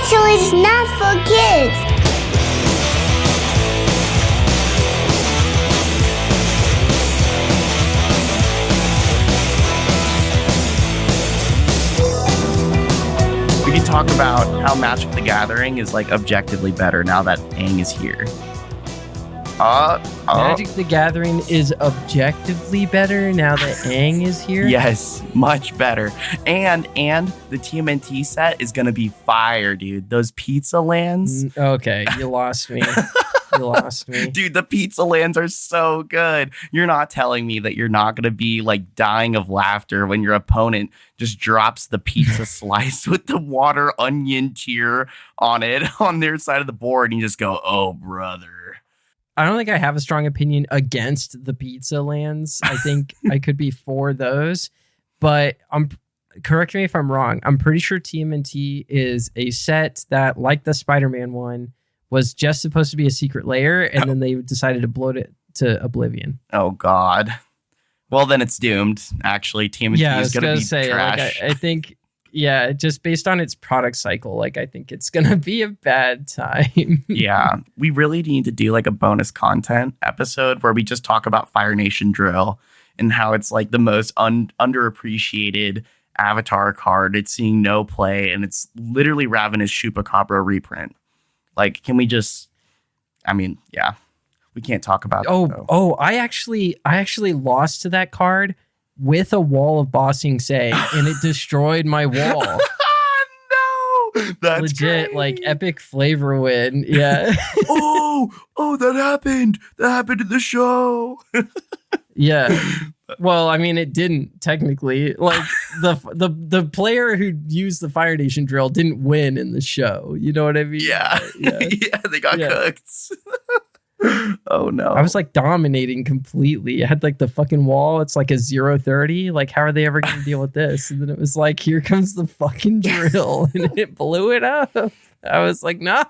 So it's not for kids. We can talk about how Magic the Gathering is like objectively better now that Aang is here. Magic the Gathering is objectively better now that Aang is here? Yes, much better. And the TMNT set is going to be fire, dude. Those pizza lands. Okay, you lost me. You lost me. Dude, the pizza lands are so good. You're not telling me that you're not going to be like dying of laughter when your opponent just drops the pizza slice with the water onion tier on it on their side of the board and you just go, oh, brother. I don't think I have a strong opinion against the pizza lands. I think I could be for those, but correct me if I'm wrong. I'm pretty sure TMNT is a set that, like the Spider-Man one, was just supposed to be a secret layer, and then they decided to bloat it to oblivion. Oh, God. Well, then it's doomed, actually. TMNT is going to be trash. I think... Yeah, just based on its product cycle, like I think it's going to be a bad time. Yeah, we really need to do like a bonus content episode where we just talk about Fire Nation Drill and how it's like the most underappreciated Avatar card. It's seeing no play and it's literally Ravenous Chupacabra reprint. Like, can we just, I mean, yeah, we can't talk about that. I actually lost to that card with a wall of Bossing Say, and it destroyed my wall. No, that's legit, great. like epic flavor win. Yeah. that happened. That happened in the show. Yeah. Well, I mean, it didn't technically. Like the player who used the Fire Nation drill didn't win in the show. You know what I mean? Yeah. Yeah, they got cooked. Oh no. I was like dominating completely. I had like the fucking wall. It's like a 0-30. Like, how are they ever going to deal with this? And then it was like, here comes the fucking drill. And it blew it up. I was like, no.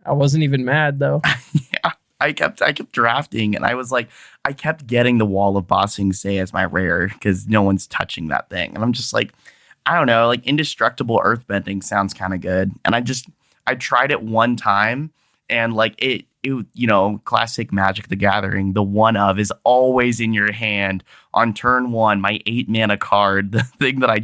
I wasn't even mad though. Yeah. I kept drafting and I was like, I kept getting the wall of Bossing Say as my rare because no one's touching that thing. And I'm just like, I don't know, like indestructible earthbending sounds kind of good. And I tried it one time and like it, you know, classic Magic the Gathering, the one of is always in your hand on turn one. My 8 mana card, the thing that I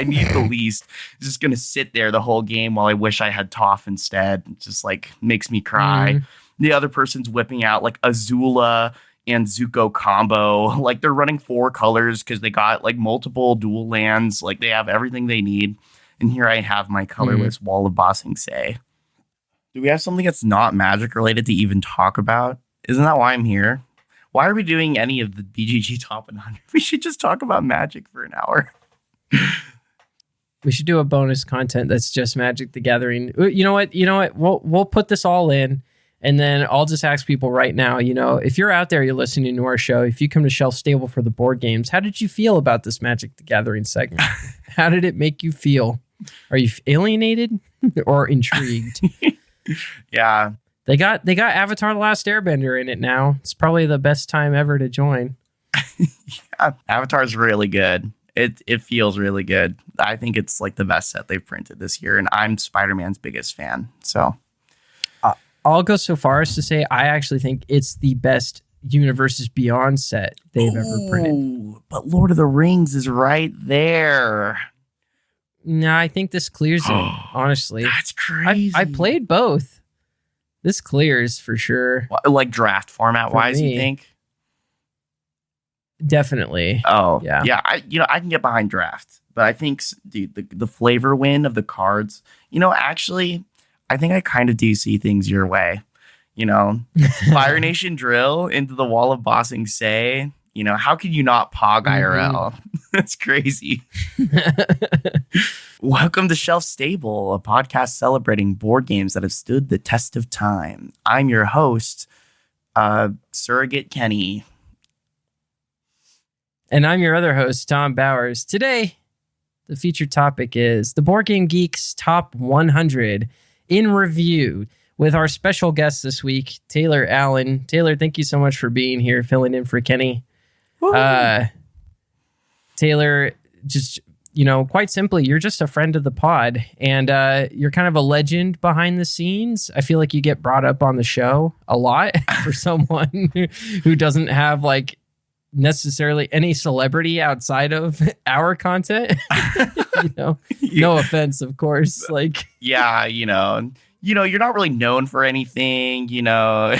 need the least, is just going to sit there the whole game while I wish I had Toph instead. It just like makes me cry. The other person's whipping out like Azula and Zuko combo. Like they're running 4 colors because they got like multiple dual lands. Like they have everything they need. And here I have my colorless wall of Bossing Say. Do we have something that's not Magic related to even talk about? Isn't that why I'm here? Why are we doing any of the BGG top 100? We should just talk about Magic for an hour. We should do a bonus content that's just Magic the Gathering. You know what? We'll put this all in, and then I'll just ask people right now, you know, if you're out there, you're listening to our show, if you come to Shelf Stable for the board games, how did you feel about this Magic the Gathering segment? How did it make you feel? Are you alienated or intrigued? Yeah. They got Avatar The Last Airbender in it now. It's probably the best time ever to join. Yeah, Avatar's really good. It feels really good. I think it's like the best set they've printed this year, and I'm Spider-Man's biggest fan. So I'll go so far as to say I actually think it's the best Universes Beyond set they've ever printed. But Lord of the Rings is right there. No, I think this clears it, honestly. That's crazy. I played both. This clears for sure. Like draft format wise, you think? Definitely. Oh, yeah. Yeah, I can get behind draft. But I think, dude, the flavor win of the cards, actually, I think I kind of do see things your way. Fire Nation Drill into the wall of Bossing Say. How could you not pog IRL? That's crazy. Welcome to Shelf Stable, a podcast celebrating board games that have stood the test of time. I'm your host, Surrogate Kenny. And I'm your other host, Tom Bowers. Today, the featured topic is the Board Game Geek's Top 100 in review with our special guest this week, Taylor Allen. Taylor, thank you so much for being here, filling in for Kenny. Taylor, just quite simply, you're just a friend of the pod, and you're kind of a legend behind the scenes. I feel like you get brought up on the show a lot for someone who doesn't have like necessarily any celebrity outside of our content. No offense, of course. Like, yeah, you're not really known for anything. No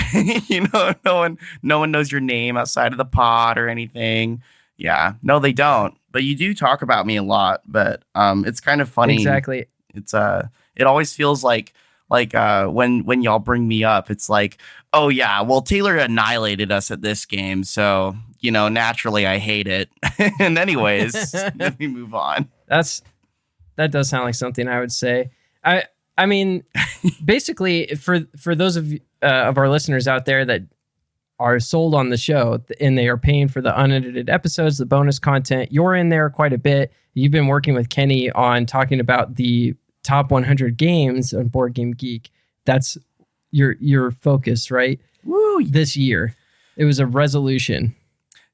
one knows your name outside of the pod or anything. Yeah, no, they don't. But you do talk about me a lot. But it's kind of funny. Exactly. It's it always feels like when y'all bring me up, it's like, oh yeah, well Taylor annihilated us at this game, so naturally I hate it. And anyways, let me move on. That does sound like something I would say. I mean, basically, for those of our listeners out there that are sold on the show and they are paying for the unedited episodes, the bonus content, you're in there quite a bit. You've been working with Kenny on talking about the top 100 games on BoardGameGeek. That's your focus, right? Woo. This year. It was a resolution.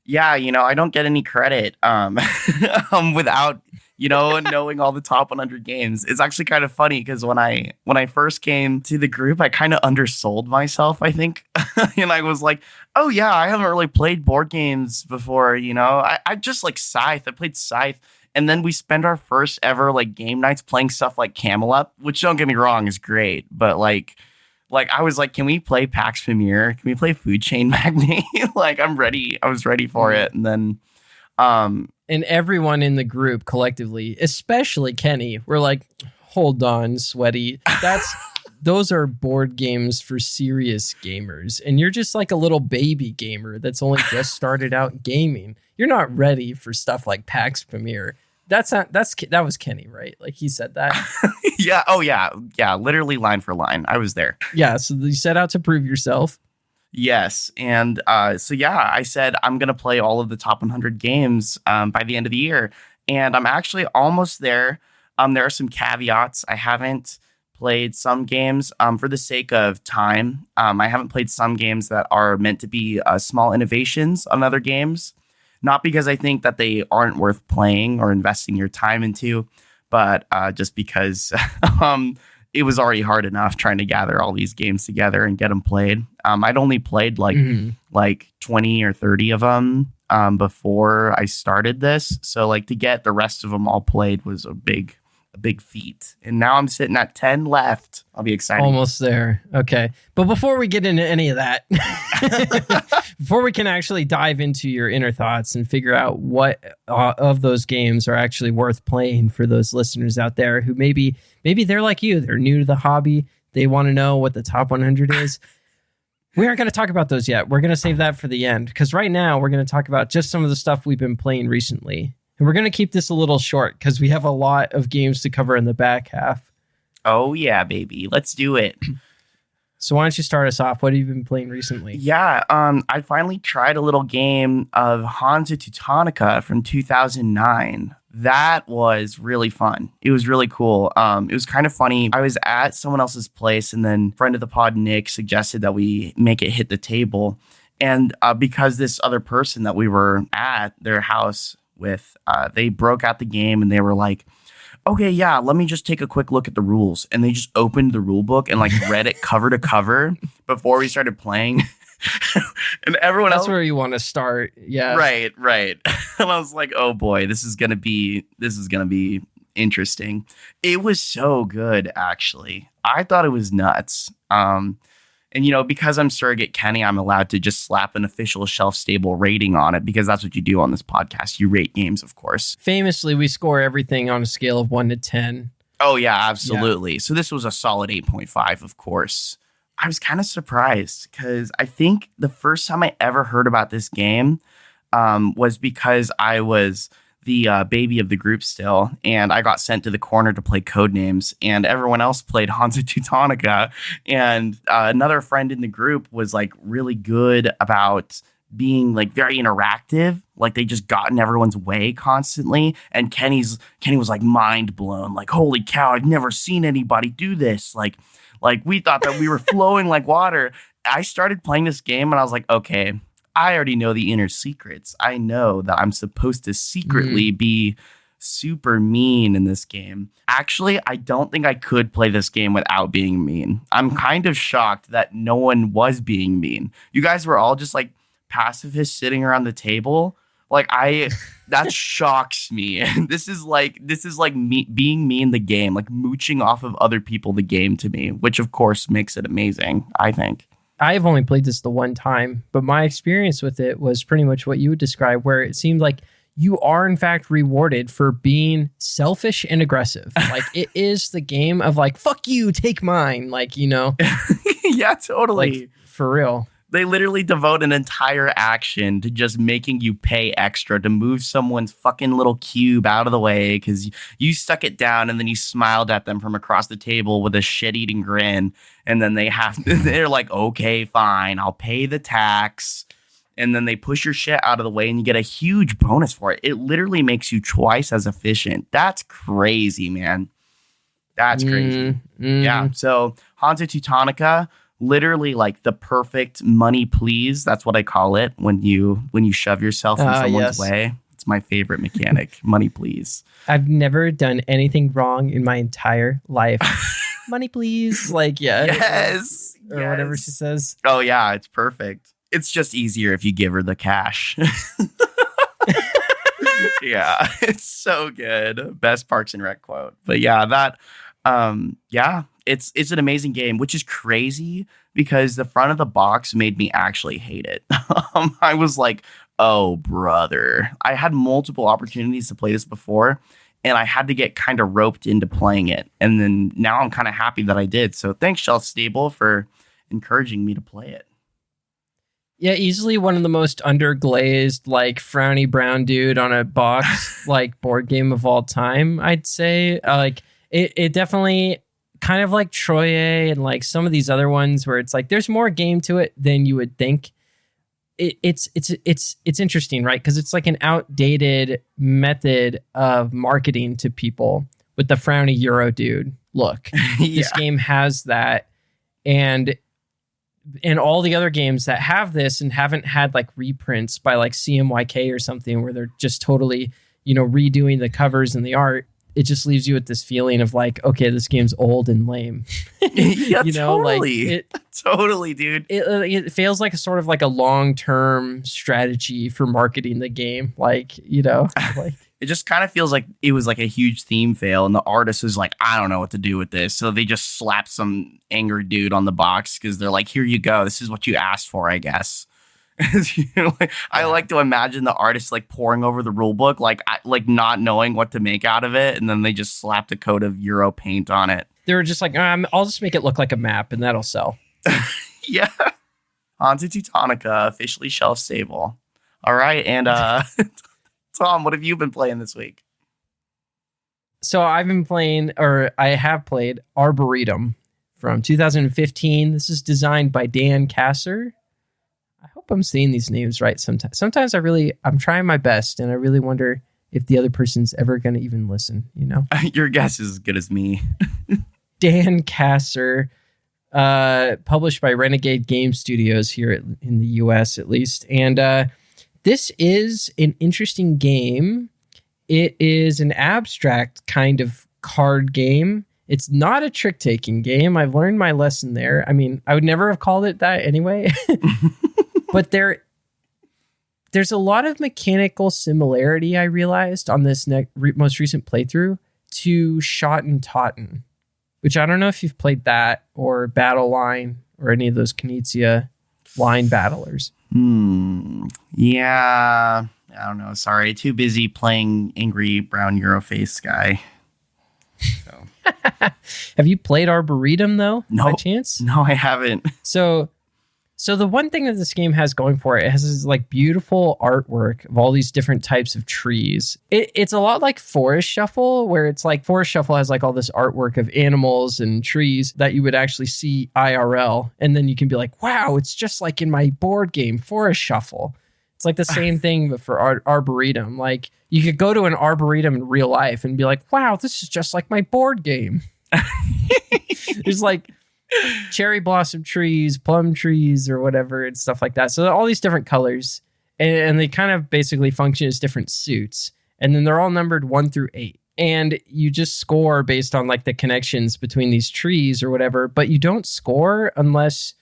Yeah, I don't get any credit without knowing all the top 100 games. It's actually kind of funny because when I first came to the group, I kind of undersold myself, I think. And I was like, oh yeah, I haven't really played board games before. I just like Scythe. I played Scythe. And then we spent our first ever like game nights playing stuff like Camelot, which don't get me wrong is great. But like I was like, can we play Pax Pamir? Can we play Food Chain Magnate? Like I'm ready. I was ready for it. And then and everyone in the group collectively, especially Kenny, we're like, hold on, sweaty. Those are board games for serious gamers. And you're just like a little baby gamer that's only just started out gaming. You're not ready for stuff like Pax Pamir. That was Kenny, right? Like he said that. Yeah. Oh yeah. Yeah. Literally line for line. I was there. Yeah. So you set out to prove yourself. Yes. And so, yeah, I said I'm going to play all of the top 100 games by the end of the year. And I'm actually almost there. There are some caveats. I haven't played some games for the sake of time. I haven't played some games that are meant to be small innovations on other games. Not because I think that they aren't worth playing or investing your time into, but just because it was already hard enough trying to gather all these games together and get them played. I'd only played like 20 or 30 of them before I started this. So like to get the rest of them all played was a big feat. And now I'm sitting at 10 left. I'll be excited. Almost there. Okay. But before we get into any of that, before we can actually dive into your inner thoughts and figure out what of those games are actually worth playing for those listeners out there who maybe they're like you, they're new to the hobby, they want to know what the top 100 is. We aren't going to talk about those yet. We're going to save that for the end because right now we're going to talk about just some of the stuff we've been playing recently. And we're going to keep this a little short because we have a lot of games to cover in the back half. Oh, yeah, baby. Let's do it. So why don't you start us off? What have you been playing recently? Yeah, I finally tried a little game of Hansa Teutonica from 2009. That was really fun. It was really cool. It was kind of funny. I was at someone else's place and then friend of the pod, Nick, suggested that we make it hit the table. And because this other person that we were at their house with, they broke out the game and they were like, okay, yeah, let me just take a quick look at the rules. And they just opened the rule book and like read it cover to cover before we started playing. And everyone else, that's where you want to start. Yeah. Right. And I was like, oh boy, this is going to be interesting. It was so good, actually. I thought it was nuts. And, because I'm Surrogate Kenny, I'm allowed to just slap an official shelf-stable rating on it because that's what you do on this podcast. You rate games, of course. Famously, we score everything on a scale of 1 to 10. Oh, yeah, absolutely. Yeah. So this was a solid 8.5, of course. I was kind of surprised because I think the first time I ever heard about this game was because I was the baby of the group still, and I got sent to the corner to play Codenames, and everyone else played Hansa Teutonica, and another friend in the group was like really good about being like very interactive, like they just got in everyone's way constantly, and Kenny was like mind blown, like holy cow, I've never seen anybody do this, like we thought that we were flowing like water. I started playing this game and I was like, okay, I already know the inner secrets. I know that I'm supposed to secretly be super mean in this game. Actually, I don't think I could play this game without being mean. I'm kind of shocked that no one was being mean. You guys were all just like pacifists sitting around the table. Like that shocks me. This is like me being mean the game, like mooching off of other people the game to me, which of course makes it amazing, I think. I've only played this the one time, but my experience with it was pretty much what you would describe, where it seemed like you are in fact rewarded for being selfish and aggressive. Like it is the game of like, fuck you, take mine. Like, you know, yeah, totally. Like, for real. They literally devote an entire action to just making you pay extra to move someone's fucking little cube out of the way because you stuck it down and then you smiled at them from across the table with a shit-eating grin. And then they're like, okay, fine, I'll pay the tax. And then they push your shit out of the way and you get a huge bonus for it. It literally makes you twice as efficient. That's crazy, man. That's crazy. Yeah, so Hansa Teutonica, literally like the perfect money please. That's what I call it when you shove yourself in someone's way. It's my favorite mechanic. Money please. I've never done anything wrong in my entire life. Money please. Like, yeah. Yes. Or whatever she says. Oh yeah, it's perfect. It's just easier if you give her the cash. Yeah, it's so good. Best Parks and Rec quote. But yeah, that it's an amazing game, which is crazy because the front of the box made me actually hate it. I was like, oh, brother. I had multiple opportunities to play this before, and I had to get kind of roped into playing it. And then now I'm kind of happy that I did. So thanks, Shelf Stable, for encouraging me to play it. Yeah, easily one of the most underglazed, like frowny brown dude on a box, like board game of all time, I'd say. It definitely kind of like Troye and like some of these other ones where it's like there's more game to it than you would think. It's interesting, right? Because it's like an outdated method of marketing to people with the frowny Euro dude look. Yeah. This game has that, and all the other games that have this and haven't had like reprints by like CMYK or something where they're just totally, you know, redoing the covers and the art. It just leaves you with this feeling of like, okay, this game's old and lame. Yeah, you know, totally. Like totally, dude. It feels like a sort of like a long-term strategy for marketing the game. Like, you know, like it just kind of feels like it was like a huge theme fail and the artist is like, I don't know what to do with this. So they just slap some angry dude on the box because they're like, here you go. This is what you asked for, I guess. You know, like, yeah. I like to imagine the artist like poring over the rule book, like not knowing what to make out of it, and then they just slapped a coat of Euro paint on it. They were just like, I'll just make it look like a map, and that'll sell. Yeah. Hansa Teutonica, officially shelf stable. All right, and Tom, what have you been playing this week? So I have played Aboretum from 2015. This is designed by Dan Cassar. I hope I'm saying these names right sometimes. Sometimes I'm trying my best, and I really wonder if the other person's ever going to even listen, you know? Your guess is as good as me. Dan Cassar, published by Renegade Game Studios here in the US at least. And this is an interesting game. It is an abstract kind of card game. It's not a trick-taking game. I've learned my lesson there. I mean, I would never have called it that anyway. But there's a lot of mechanical similarity, I realized, on this most recent playthrough to Shot and Totten, which I don't know if you've played that or Battle Line or any of those Knizia line battlers. Yeah. I don't know. Sorry. Too busy playing angry brown Euroface guy. So. Have you played Aboretum, though, by chance? No, I haven't. So the one thing that this game has going for it has this like beautiful artwork of all these different types of trees. It's a lot like Forest Shuffle, where it's like Forest Shuffle has like all this artwork of animals and trees that you would actually see IRL. And then you can be like, wow, it's just like in my board game, Forest Shuffle. It's like the same thing, but for Aboretum. Like you could go to an Arboretum in real life and be like, wow, this is just like my board game. There's like cherry blossom trees, plum trees, or whatever, and stuff like that. So all these different colors, and they kind of basically function as different suits. And then they're all numbered 1 through 8. And you just score based on like the connections between these trees or whatever, but you don't score unless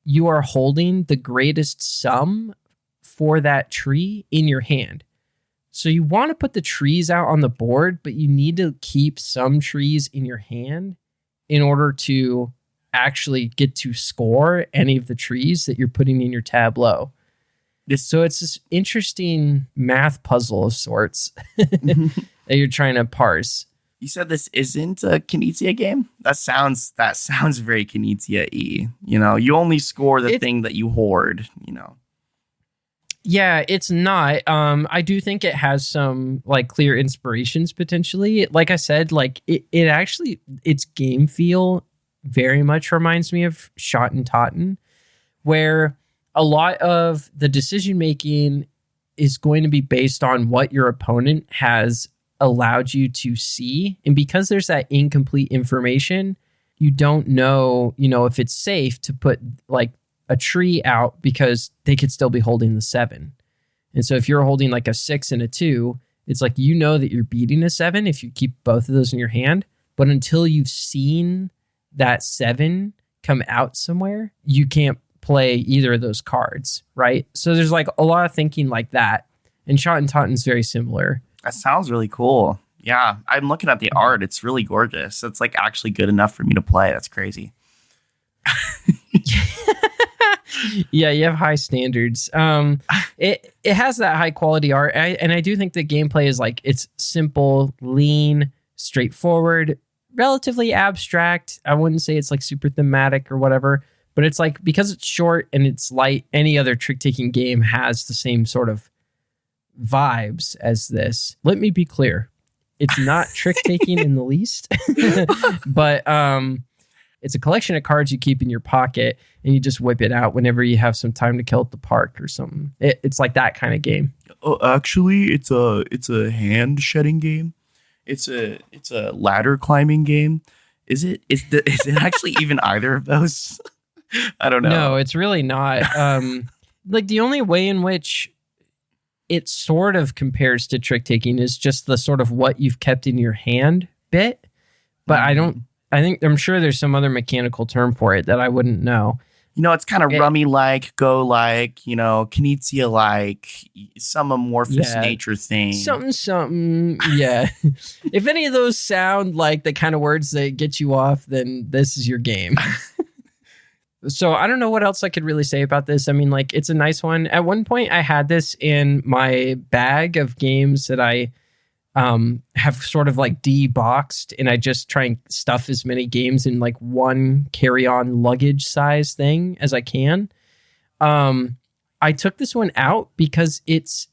you are holding the greatest sum for that tree in your hand. So you want to put the trees out on the board, but you need to keep some trees in your hand in order to actually get to score any of the trees that you're putting in your tableau. So it's this interesting math puzzle of sorts that you're trying to parse. You said this isn't a Knizia game? That sounds very Knizia-y. You know, you only score the thing that you hoard, you know. Yeah, it's not. I do think it has some like clear inspirations potentially. Like I said, like it actually, its game feel very much reminds me of Schottentotten, where a lot of the decision making is going to be based on what your opponent has allowed you to see. And because there's that incomplete information, you don't know, if it's safe to put like a tree out because they could still be holding the 7. And so if you're holding like a 6 and a 2, it's like, that you're beating a 7 if you keep both of those in your hand. But until you've seen that 7 come out somewhere, you can't play either of those cards, right? So there's like a lot of thinking like that. And Schottentotten's very similar. That sounds really cool. Yeah, I'm looking at the art. It's really gorgeous. It's like actually good enough for me to play. That's crazy. Yeah, you have high standards. It has that high quality art, and I do think the gameplay is like, it's simple, lean, straightforward, relatively abstract. I wouldn't say it's like super thematic or whatever, but it's like, because it's short and it's light, any other trick-taking game has the same sort of vibes as this. Let me be clear. It's not trick-taking in the least, but it's a collection of cards you keep in your pocket and you just whip it out whenever you have some time to kill at the park or something. It's like that kind of game. Oh, actually, it's a hand shedding game. It's a ladder climbing game. Is it actually even either of those? I don't know. No, it's really not. Like the only way in which it sort of compares to trick taking is just the sort of what you've kept in your hand bit. But I'm sure there's some other mechanical term for it that I wouldn't know. It's kind of rummy-like, go-like, Knizia-like, some amorphous nature thing. Something, yeah. If any of those sound like the kind of words that get you off, then this is your game. So I don't know what else I could really say about this. I mean, like, it's a nice one. At one point, I had this in my bag of games that I have sort of like de-boxed, and I just try and stuff as many games in like one carry-on luggage size thing as I can. I took this one out because it's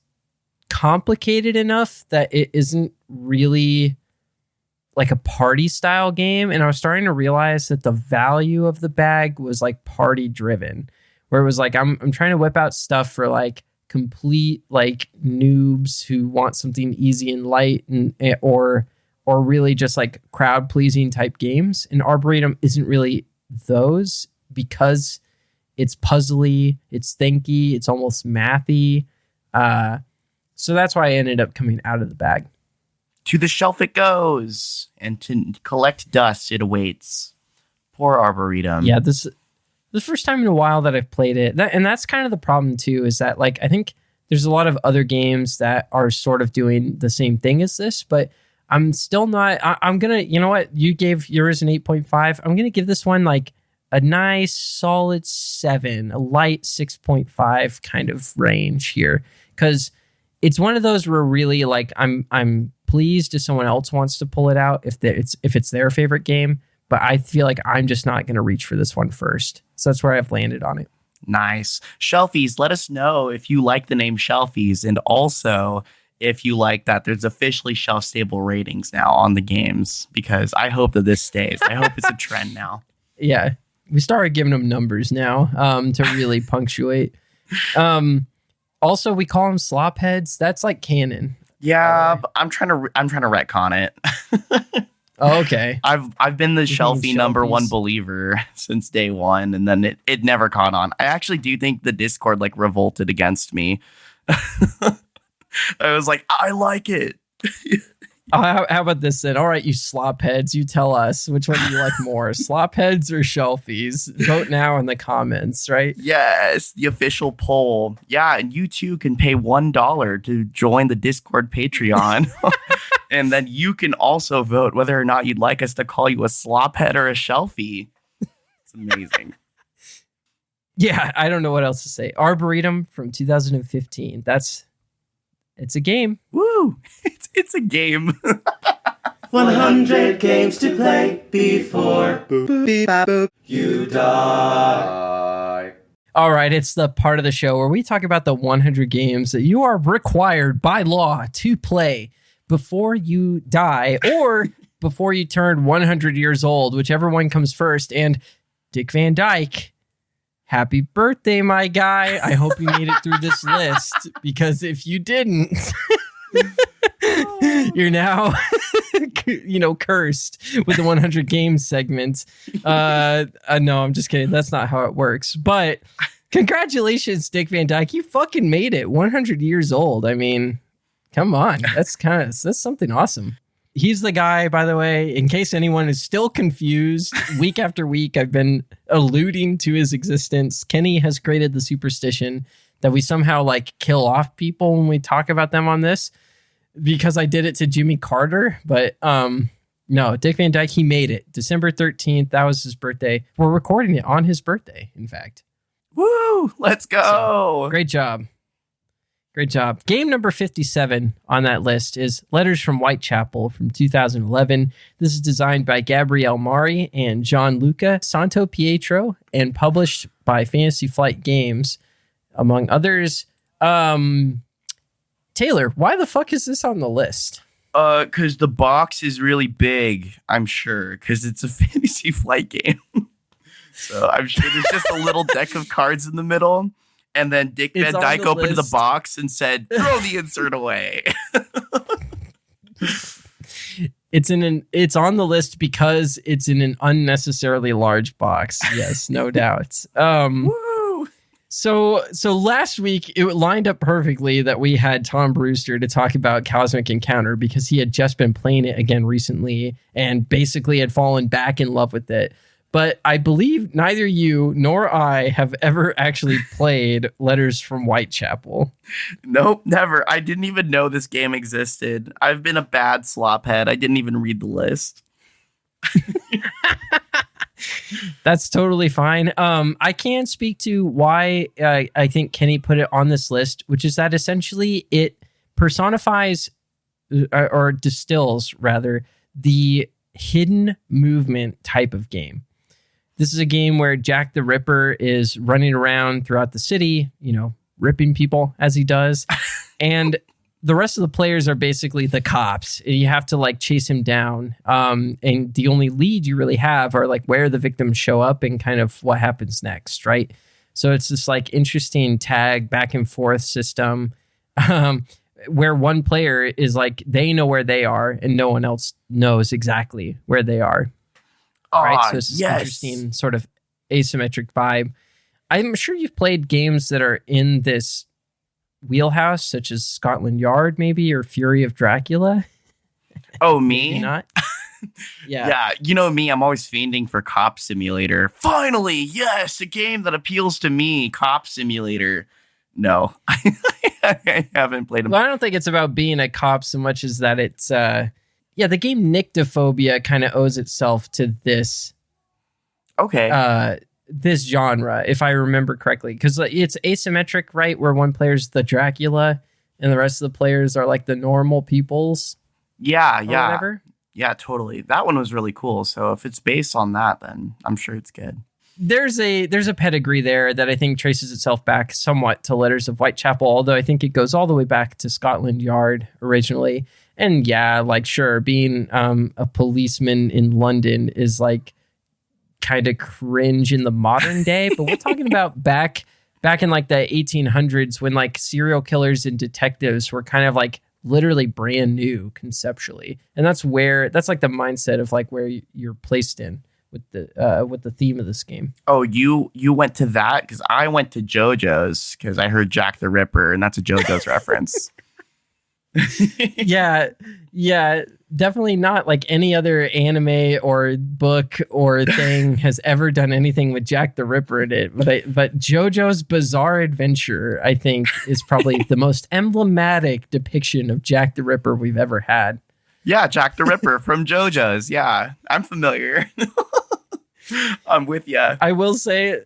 complicated enough that it isn't really like a party style game. And I was starting to realize that the value of the bag was like party driven, where it was like, I'm trying to whip out stuff for like complete like noobs who want something easy and light or really just like crowd pleasing type games. And Arboretum isn't really those, because it's puzzly, it's thinky, it's almost mathy. So that's why I ended up coming out of the bag. To the shelf it goes, and to collect dust it awaits. Poor Arboretum. Yeah, this is the first time in a while that I've played it. And that's kind of the problem too, is that like, I think there's a lot of other games that are sort of doing the same thing as this, but I'm still not, I'm going to, you know what? You gave yours an 8.5. I'm going to give this one like a nice solid 7, a light 6.5 kind of range here. Cause it's one of those where really like, I'm pleased if someone else wants to pull it out, if it's their favorite game, but I feel like I'm just not going to reach for this one first. So that's where I've landed on it. Nice. Shelfies, let us know if you like the name Shelfies, and also if you like that there's officially shelf-stable ratings now on the games, because I hope that this stays. I hope it's a trend now. Yeah. We started giving them numbers now to really punctuate. Also, we call them slop heads. That's like canon. Yeah, but I'm trying to retcon it. Oh, okay. I've been the Shelfie number one believer since day one, and then it never caught on. I actually do think the Discord like revolted against me. I was like, I like it. How about this then? All right, you slop heads, you tell us which one do you like more, slop heads or shelfies? Vote now in the comments, right? Yes, the official poll. Yeah, and you too can pay $1 to join the Discord Patreon. And then you can also vote whether or not you'd like us to call you a slop head or a shelfie. It's amazing. Yeah, I don't know what else to say. Arboretum from 2015. It's a game. Woo! It's a game. 100 games to play before you die. All right, it's the part of the show where we talk about the 100 games that you are required by law to play before you die or before you turn 100 years old, whichever one comes first. And Dick Van Dyke, happy birthday, my guy. I hope you made it through this list, because if you didn't, you're now, cursed with the 100 games segment. No, I'm just kidding. That's not how it works. But congratulations, Dick Van Dyke. You fucking made it. 100 years old. I mean, come on. That's something awesome. He's the guy, by the way, in case anyone is still confused, week after week, I've been alluding to his existence. Kenny has created the superstition that we somehow kill off people when we talk about them on this, because I did it to Jimmy Carter. But no, Dick Van Dyke, he made it. December 13th, that was his birthday. We're recording it on his birthday, in fact. Woo! Let's go! So, great job. Great job. Game number 57 on that list is Letters from Whitechapel from 2011. This is designed by Gabriele Mari and Gianluca Santopietro and published by Fantasy Flight Games, among others. Taylor, why the fuck is this on the list? Because the box is really big, I'm sure, because it's a Fantasy Flight game. So I'm sure there's just a little deck of cards in the middle. And then Dick Van Dyke opened the box and said, throw the insert away. It's on the list because it's in an unnecessarily large box. Yes, no doubt. Woo! So last week it lined up perfectly that we had Tom Brewster to talk about Cosmic Encounter, because he had just been playing it again recently and basically had fallen back in love with it. But I believe neither you nor I have ever actually played Letters from Whitechapel. Nope, never. I didn't even know this game existed. I've been a bad slophead. I didn't even read the list. That's totally fine. I can speak to why I think Kenny put it on this list, which is that essentially it personifies or distills, rather, the hidden movement type of game. This is a game where Jack the Ripper is running around throughout the city, ripping people as he does. And the rest of the players are basically the cops. You have to chase him down. And the only lead you really have are where the victims show up and kind of what happens next, right? So it's this interesting tag back and forth system where one player is they know where they are and no one else knows exactly where they are. Right, so it's this interesting sort of asymmetric vibe. I'm sure you've played games that are in this wheelhouse, such as Scotland Yard, maybe, or Fury of Dracula. Oh, me? Maybe not. Yeah. Yeah, you know me, I'm always fiending for Cop Simulator. Finally, yes, a game that appeals to me, Cop Simulator. No, I haven't played them. Well, I don't think it's about being a cop so much as that it's... the game Nyctophobia kind of owes itself to this. Okay. This genre, if I remember correctly, because it's asymmetric, right? Where one player's the Dracula and the rest of the players are the normal peoples. Yeah. Whatever. Yeah, totally. That one was really cool. So if it's based on that, then I'm sure it's good. There's a pedigree there that I think traces itself back somewhat to Letters of Whitechapel, although I think it goes all the way back to Scotland Yard originally. And yeah, sure, being a policeman in London is kind of cringe in the modern day, but we're talking about back in the 1800s when serial killers and detectives were kind of literally brand new conceptually. And that's the mindset of where you're placed in with the theme of this game. Oh, you went to that? Because I went to Jojo's because I heard Jack the Ripper, and that's a Jojo's reference. Yeah, definitely not like any other anime or book or thing has ever done anything with Jack the Ripper in it. But JoJo's Bizarre Adventure, I think, is probably the most emblematic depiction of Jack the Ripper we've ever had. Yeah, Jack the Ripper from JoJo's. Yeah, I'm familiar. I'm with you. I will say,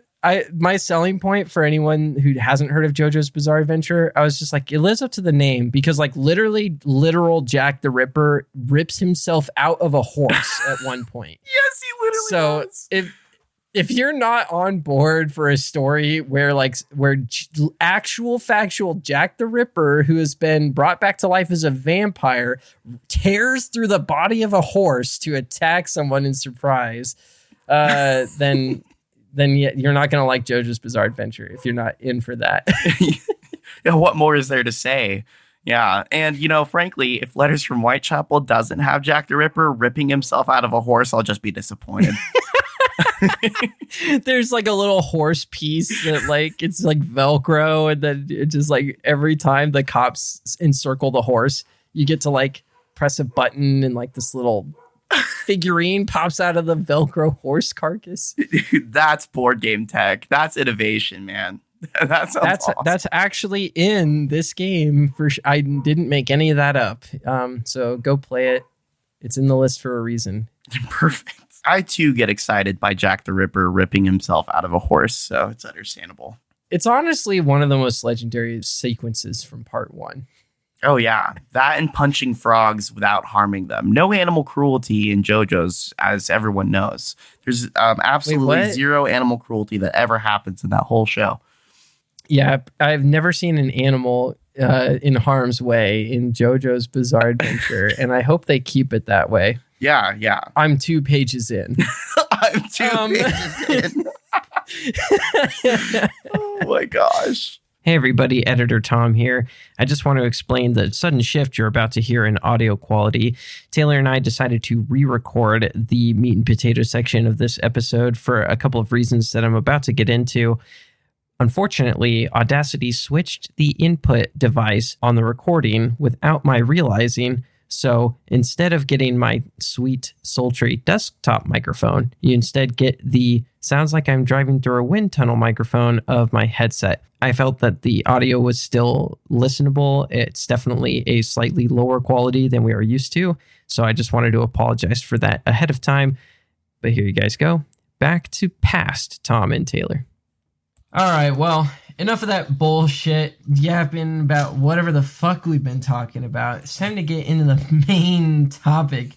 my selling point for anyone who hasn't heard of JoJo's Bizarre Adventure, I was just like, it lives up to the name because like literal Jack the Ripper rips himself out of a horse at one point. Yes, he literally does. So if you're not on board for a story where actual factual Jack the Ripper, who has been brought back to life as a vampire, tears through the body of a horse to attack someone in surprise, then you're not going to like JoJo's Bizarre Adventure if you're not in for that. Yeah, what more is there to say? Yeah. And, frankly, if Letters from Whitechapel doesn't have Jack the Ripper ripping himself out of a horse, I'll just be disappointed. There's like a little horse piece that like it's like Velcro, and then it just like every time the cops encircle the horse, you get to like press a button and like this little figurine pops out of the Velcro horse carcass. Dude, that's board game tech. That's innovation, man. That's awesome. That's actually in this game for sure. I didn't make any of that up. So go play it. It's in the list for a reason. Perfect. I too get excited by Jack the Ripper ripping himself out of a horse, so it's understandable. It's honestly one of the most legendary sequences from part 1. Oh, yeah. That and punching frogs without harming them. No animal cruelty in JoJo's, as everyone knows. There's absolutely zero animal cruelty that ever happens in that whole show. Yeah, I've never seen an animal in harm's way in JoJo's Bizarre Adventure, and I hope they keep it that way. Yeah. I'm 2 pages in. I'm 2 pages in. Oh, my gosh. Hey everybody, Editor Tom here. I just want to explain the sudden shift you're about to hear in audio quality. Taylor and I decided to re-record the meat and potato section of this episode for a couple of reasons that I'm about to get into. Unfortunately, Audacity switched the input device on the recording without my realizing. So instead of getting my sweet, sultry desktop microphone, you instead get the sounds like I'm driving through a wind tunnel microphone of my headset. I felt that the audio was still listenable. It's definitely a slightly lower quality than we are used to. So I just wanted to apologize for that ahead of time. But here you guys go. Back to past Tom and Taylor. All right, well, enough of that bullshit yapping about whatever the fuck we've been talking about. It's time to get into the main topic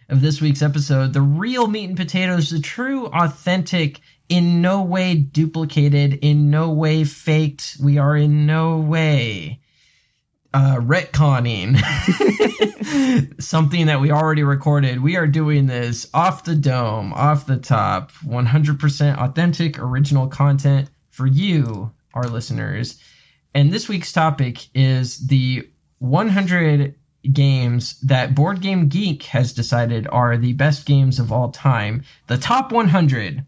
of this week's episode. The real meat and potatoes, the true, authentic, in no way duplicated, in no way faked. We are in no way retconning something that we already recorded. We are doing this off the dome, off the top, 100% authentic, original content for you, our listeners. And this week's topic is the 100 games that BoardGameGeek has decided are the best games of all time. The top 100.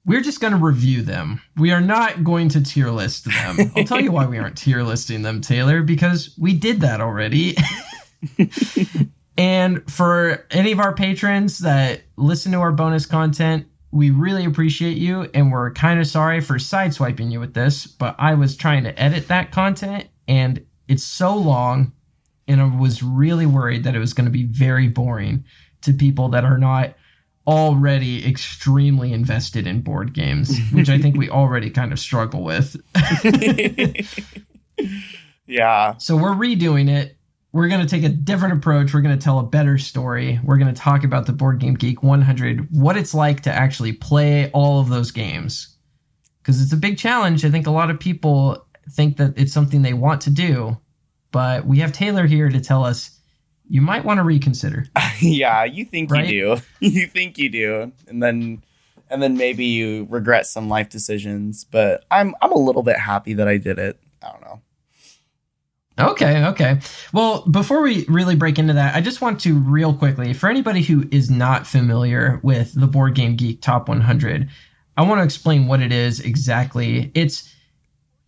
We're just going to review them. We are not going to tier list them. I'll tell you why we aren't tier listing them, Taylor, because we did that already. And for any of our patrons that listen to our bonus content, we really appreciate you, and we're kind of sorry for sideswiping you with this, but I was trying to edit that content, and it's so long, and I was really worried that it was going to be very boring to people that are not already extremely invested in board games, which I think we already kind of struggle with. Yeah. So we're redoing it. We're going to take a different approach. We're going to tell a better story. We're going to talk about the BoardGameGeek 100, what it's like to actually play all of those games. Because it's a big challenge. I think a lot of people think that it's something they want to do. But we have Taylor here to tell us you might want to reconsider. Yeah, you think right? you do. You think you do. And then maybe you regret some life decisions. But I'm a little bit happy that I did it. I don't know. Okay. Well, before we really break into that, I just want to real quickly, for anybody who is not familiar with the BoardGameGeek Top 100, I want to explain what it is exactly. It's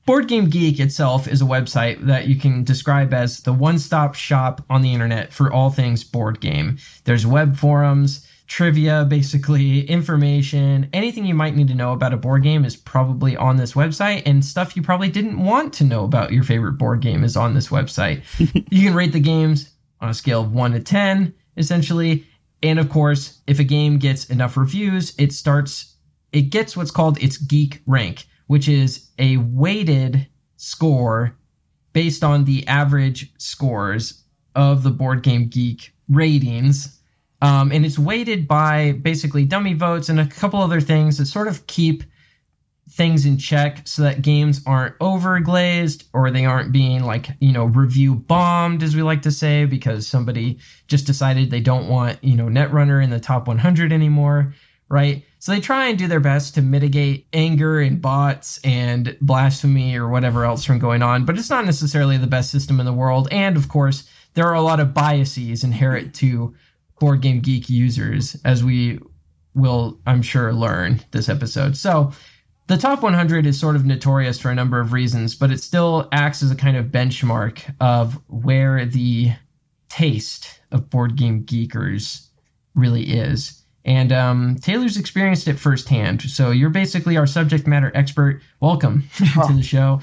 BoardGameGeek itself is a website that you can describe as the one-stop shop on the internet for all things board game. There's web forums, trivia, basically, information, anything you might need to know about a board game is probably on this website, and stuff you probably didn't want to know about your favorite board game is on this website. You can rate the games on a scale of 1 to 10, essentially, and of course, if a game gets enough reviews, it gets what's called its geek rank, which is a weighted score based on the average scores of the BoardGameGeek ratings. And it's weighted by basically dummy votes and a couple other things that sort of keep things in check so that games aren't overglazed or they aren't being review bombed, as we like to say, because somebody just decided they don't want, Netrunner in the top 100 anymore, right? So they try and do their best to mitigate anger and bots and blasphemy or whatever else from going on, but it's not necessarily the best system in the world. And of course, there are a lot of biases inherent to BoardGameGeek users, as we will, I'm sure, learn this episode. So the top 100 is sort of notorious for a number of reasons, but it still acts as a kind of benchmark of where the taste of board game geekers really is. And Taylor's experienced it firsthand. So you're basically our subject matter expert. Welcome to the show.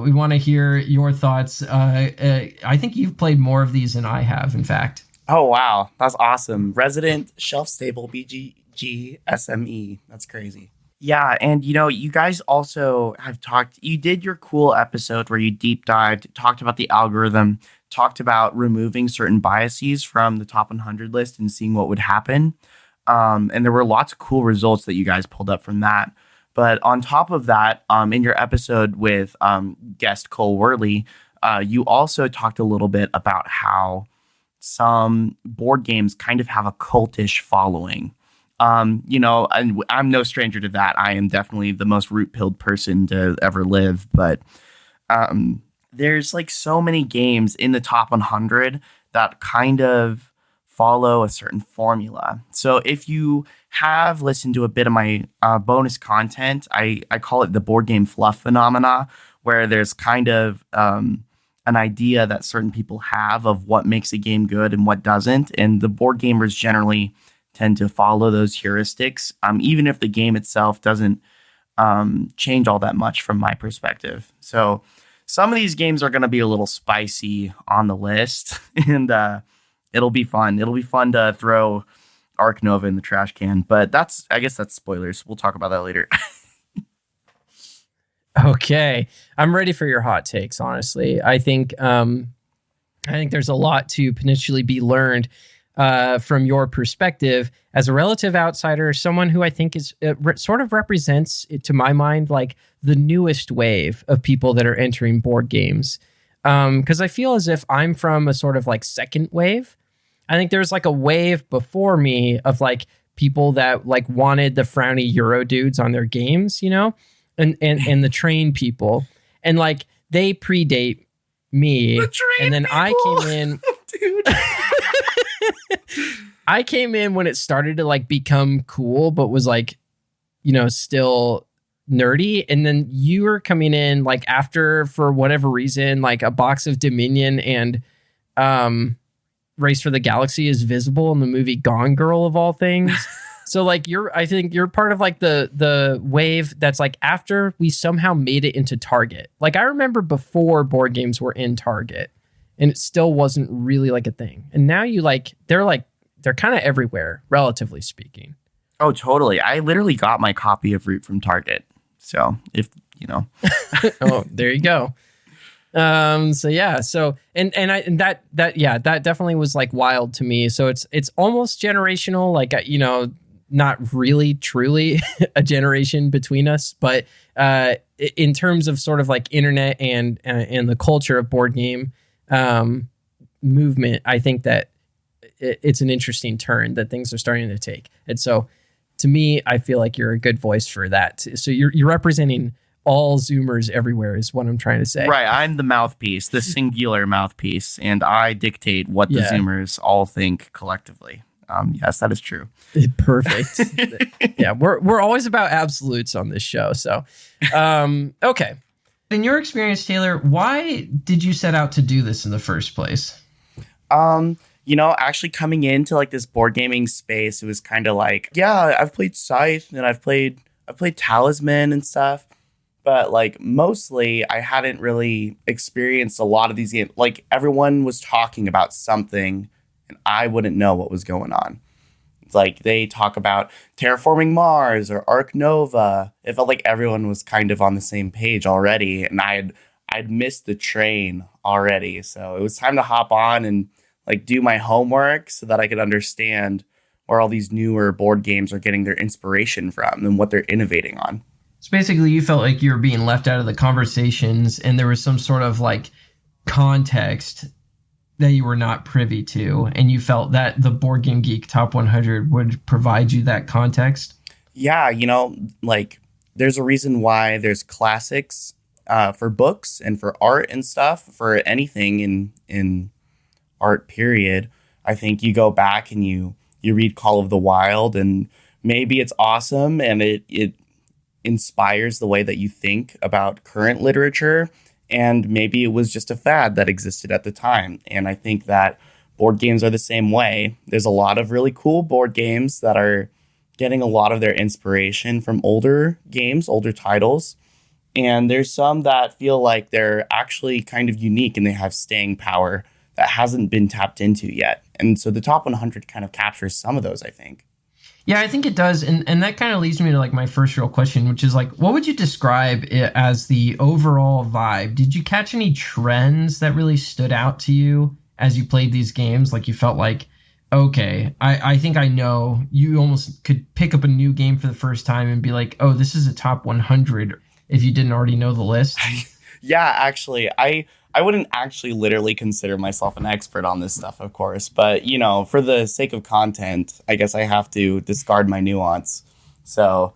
We want to hear your thoughts. I think you've played more of these than I have, in fact. Oh, wow. That's awesome. Resident shelf-stable BGG SME. That's crazy. Yeah, and you guys also have you did your cool episode where you deep dived, talked about the algorithm, talked about removing certain biases from the top 100 list and seeing what would happen. And there were lots of cool results that you guys pulled up from that. But on top of that, in your episode with guest Cole Worley, you also talked a little bit about how some board games kind of have a cultish following. And I'm no stranger to that. I am definitely the most root-pilled person to ever live. But there's so many games in the top 100 that kind of follow a certain formula. So if you have listened to a bit of my bonus content, I call it the board game fluff phenomena, where there's kind of an idea that certain people have of what makes a game good and what doesn't. And the board gamers generally tend to follow those heuristics, even if the game itself doesn't change all that much from my perspective. So some of these games are going to be a little spicy on the list, and it'll be fun. It'll be fun to throw Arc Nova in the trash can, but I guess that's spoilers. We'll talk about that later. Okay. I'm ready for your hot takes, honestly. I think there's a lot to potentially be learned from your perspective as a relative outsider, someone who I think is sort of represents, to my mind, the newest wave of people that are entering board games. Because I feel as if I'm from a sort of second wave. I think there's a wave before me of people that wanted the frowny Euro dudes on their games, and the train people, and they predate me. And then people. I came in, dude. I came in when it started to become cool, but was still nerdy. And then you were coming in after, for whatever reason, a box of Dominion and Race for the Galaxy is visible in the movie Gone Girl of all things. So I think you're part of the wave that's after we somehow made it into Target. I remember before board games were in Target and it still wasn't really a thing. And now they're kind of everywhere, relatively speaking. Oh, totally. I literally got my copy of Root from Target. So if oh, there you go. So yeah, so and that definitely was wild to me. So it's almost generational, not really truly a generation between us, but in terms of sort of internet and the culture of board game movement, I think that it's an interesting turn that things are starting to take. And so to me, I feel like you're a good voice for that. So you're representing all Zoomers everywhere is what I'm trying to say. Right. I'm the mouthpiece, the singular mouthpiece, and I dictate what the Zoomers all think collectively. Yes, that is true. Perfect. Yeah, we're always about absolutes on this show. So, okay. In your experience, Taylor, why did you set out to do this in the first place? Actually coming into like this board gaming space, it was kind of like, yeah, I've played Scythe and I've played Talisman and stuff, but like mostly I hadn't really experienced a lot of these games. Like everyone was talking about something and I wouldn't know what was going on. It's like they talk about terraforming Mars or Arc Nova. It felt like everyone was kind of on the same page already, and I'd missed the train already. So it was time to hop on and like do my homework so that I could understand where all these newer board games are getting their inspiration from and what they're innovating on. So basically you felt like you were being left out of the conversations and there was some sort of like context that you were not privy to, and you felt that the Board Game Geek Top 100 would provide you that context? Yeah, like there's a reason why there's classics for books and for art and stuff, for anything in art period. I think you go back and you read Call of the Wild, and maybe it's awesome and it inspires the way that you think about current literature. And maybe it was just a fad that existed at the time. And I think that board games are the same way. There's a lot of really cool board games that are getting a lot of their inspiration from older games, older titles. And there's some that feel like they're actually kind of unique and they have staying power that hasn't been tapped into yet. And so the top 100 kind of captures some of those, I think. Yeah, I think it does. And that kind of leads me to like my first real question, which is like, what would you describe it as the overall vibe? Did you catch any trends that really stood out to you as you played these games? Like you felt like, okay, I think I know. You almost could pick up a new game for the first time and be like, oh, this is a top 100 if you didn't already know the list. Yeah, actually, I wouldn't actually literally consider myself an expert on this stuff, of course. But, for the sake of content, I guess I have to discard my nuance. So,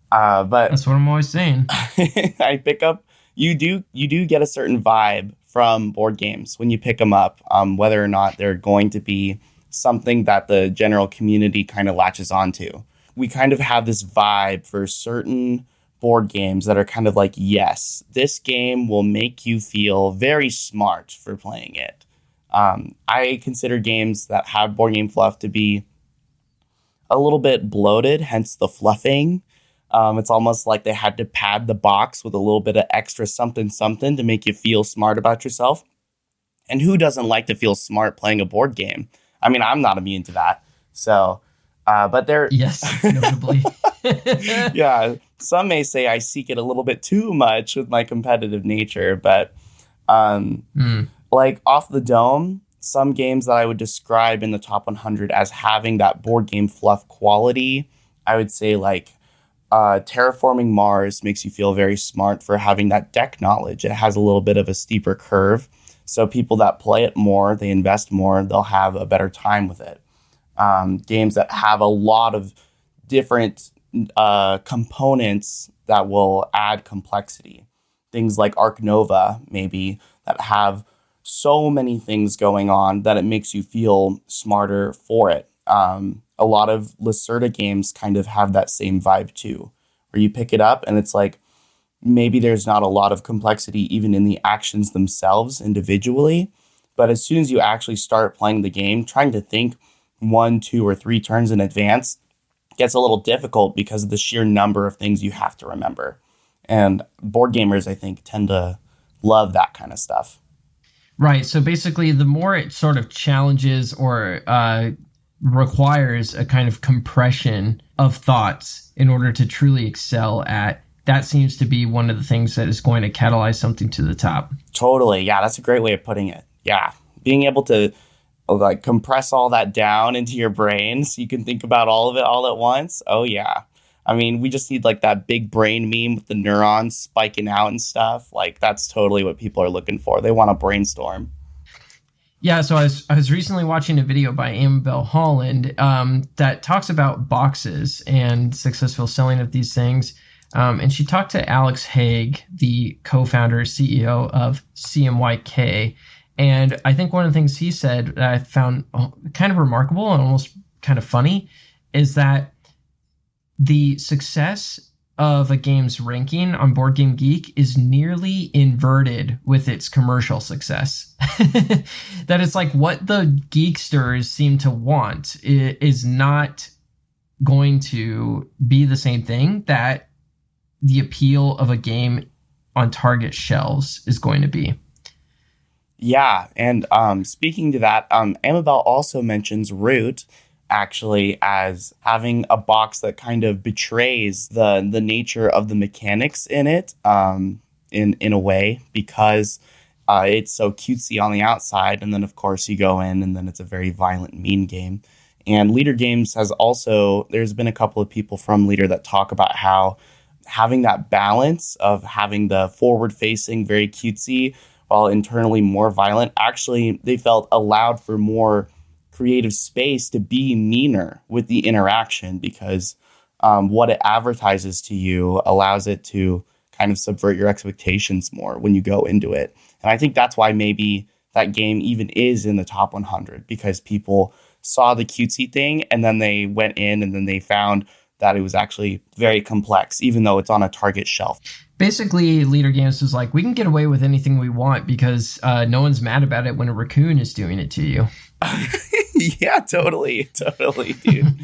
but that's what I'm always saying. I pick up, you do get a certain vibe from board games when you pick them up, whether or not they're going to be something that the general community kind of latches onto. We kind of have this vibe for certain board games that are kind of like, yes, this game will make you feel very smart for playing it. I consider games that have board game fluff to be a little bit bloated, hence the fluffing. It's almost like they had to pad the box with a little bit of extra something to make you feel smart about yourself. And who doesn't like to feel smart playing a board game? I mean, I'm not immune to that. So, but there... Yes, notably. Yeah, some may say I seek it a little bit too much with my competitive nature, but like off the dome, some games that I would describe in the top 100 as having that board game fluff quality, I would say like Terraforming Mars makes you feel very smart for having that deck knowledge. It has a little bit of a steeper curve, so people that play it more, they invest more, they'll have a better time with it. Games that have a lot of different components that will add complexity. Things like Arc Nova, maybe, that have so many things going on that it makes you feel smarter for it. A lot of Lacerda games kind of have that same vibe too, where you pick it up and it's like, maybe there's not a lot of complexity even in the actions themselves individually, but as soon as you actually start playing the game, trying to think 1, 2, or 3 turns in advance gets a little difficult because of the sheer number of things you have to remember. And board gamers, I think, tend to love that kind of stuff. Right. So basically, the more it sort of challenges or requires a kind of compression of thoughts in order to truly excel at, that seems to be one of the things that is going to catalyze something to the top. Totally. Yeah, that's a great way of putting it. Yeah. Being able to like compress all that down into your brain so you can think about all of it all at once. Oh yeah. I mean, we just need like that big brain meme with the neurons spiking out and stuff. Like that's totally what people are looking for. They want to brainstorm. Yeah, so I was recently watching a video by Amabel Holland that talks about boxes and successful selling of these things. And she talked to Alex Haig, the co-founder, CEO of CMYK. And I think one of the things he said that I found kind of remarkable and almost kind of funny is that the success of a game's ranking on BoardGameGeek is nearly inverted with its commercial success. That it's like what the geeksters seem to want is not going to be the same thing that the appeal of a game on Target shelves is going to be. Yeah, and speaking to that, Amabel also mentions Root actually as having a box that kind of betrays the nature of the mechanics in it in a way, because it's so cutesy on the outside, and then of course you go in and then it's a very violent, mean game. And Leader Games has also, there's been a couple of people from Leader that talk about how having that balance of having the forward-facing, very cutesy, while internally more violent, actually they felt allowed for more creative space to be meaner with the interaction, because what it advertises to you allows it to kind of subvert your expectations more when you go into it. And I think that's why maybe that game even is in the top 100, because people saw the cutesy thing and then they went in and then they found that it was actually very complex, even though it's on a Target shelf. Basically, Leader Games was like, we can get away with anything we want because no one's mad about it when a raccoon is doing it to you. Yeah, totally, dude.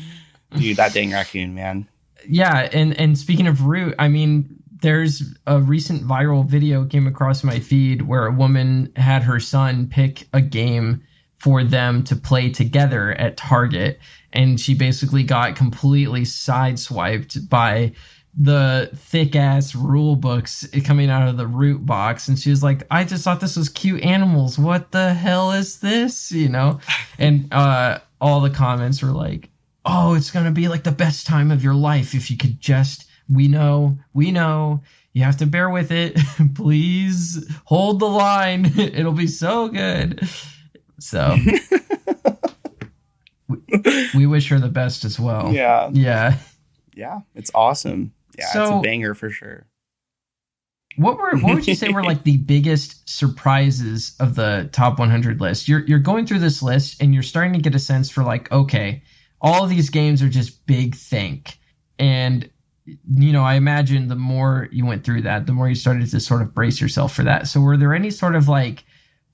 Dude, that dang raccoon, man. Yeah, and speaking of Root, I mean, there's a recent viral video came across my feed where a woman had her son pick a game for them to play together at Target, and she basically got completely sideswiped by the thick-ass rule books coming out of the Root box, and she was like, I just thought this was cute animals. What the hell is this? You know? And all the comments were like, oh, it's going to be like the best time of your life if you could just, we know, you have to bear with it. Please hold the line. It'll be so good. So we wish her the best as well. Yeah. Yeah, it's awesome. Yeah, so, it's a banger for sure. What would you say were like the biggest surprises of the top 100 list? You're going through this list and you're starting to get a sense for like, okay, all of these games are just big think. And, you know, I imagine the more you went through that, the more you started to sort of brace yourself for that. So were there any sort of like,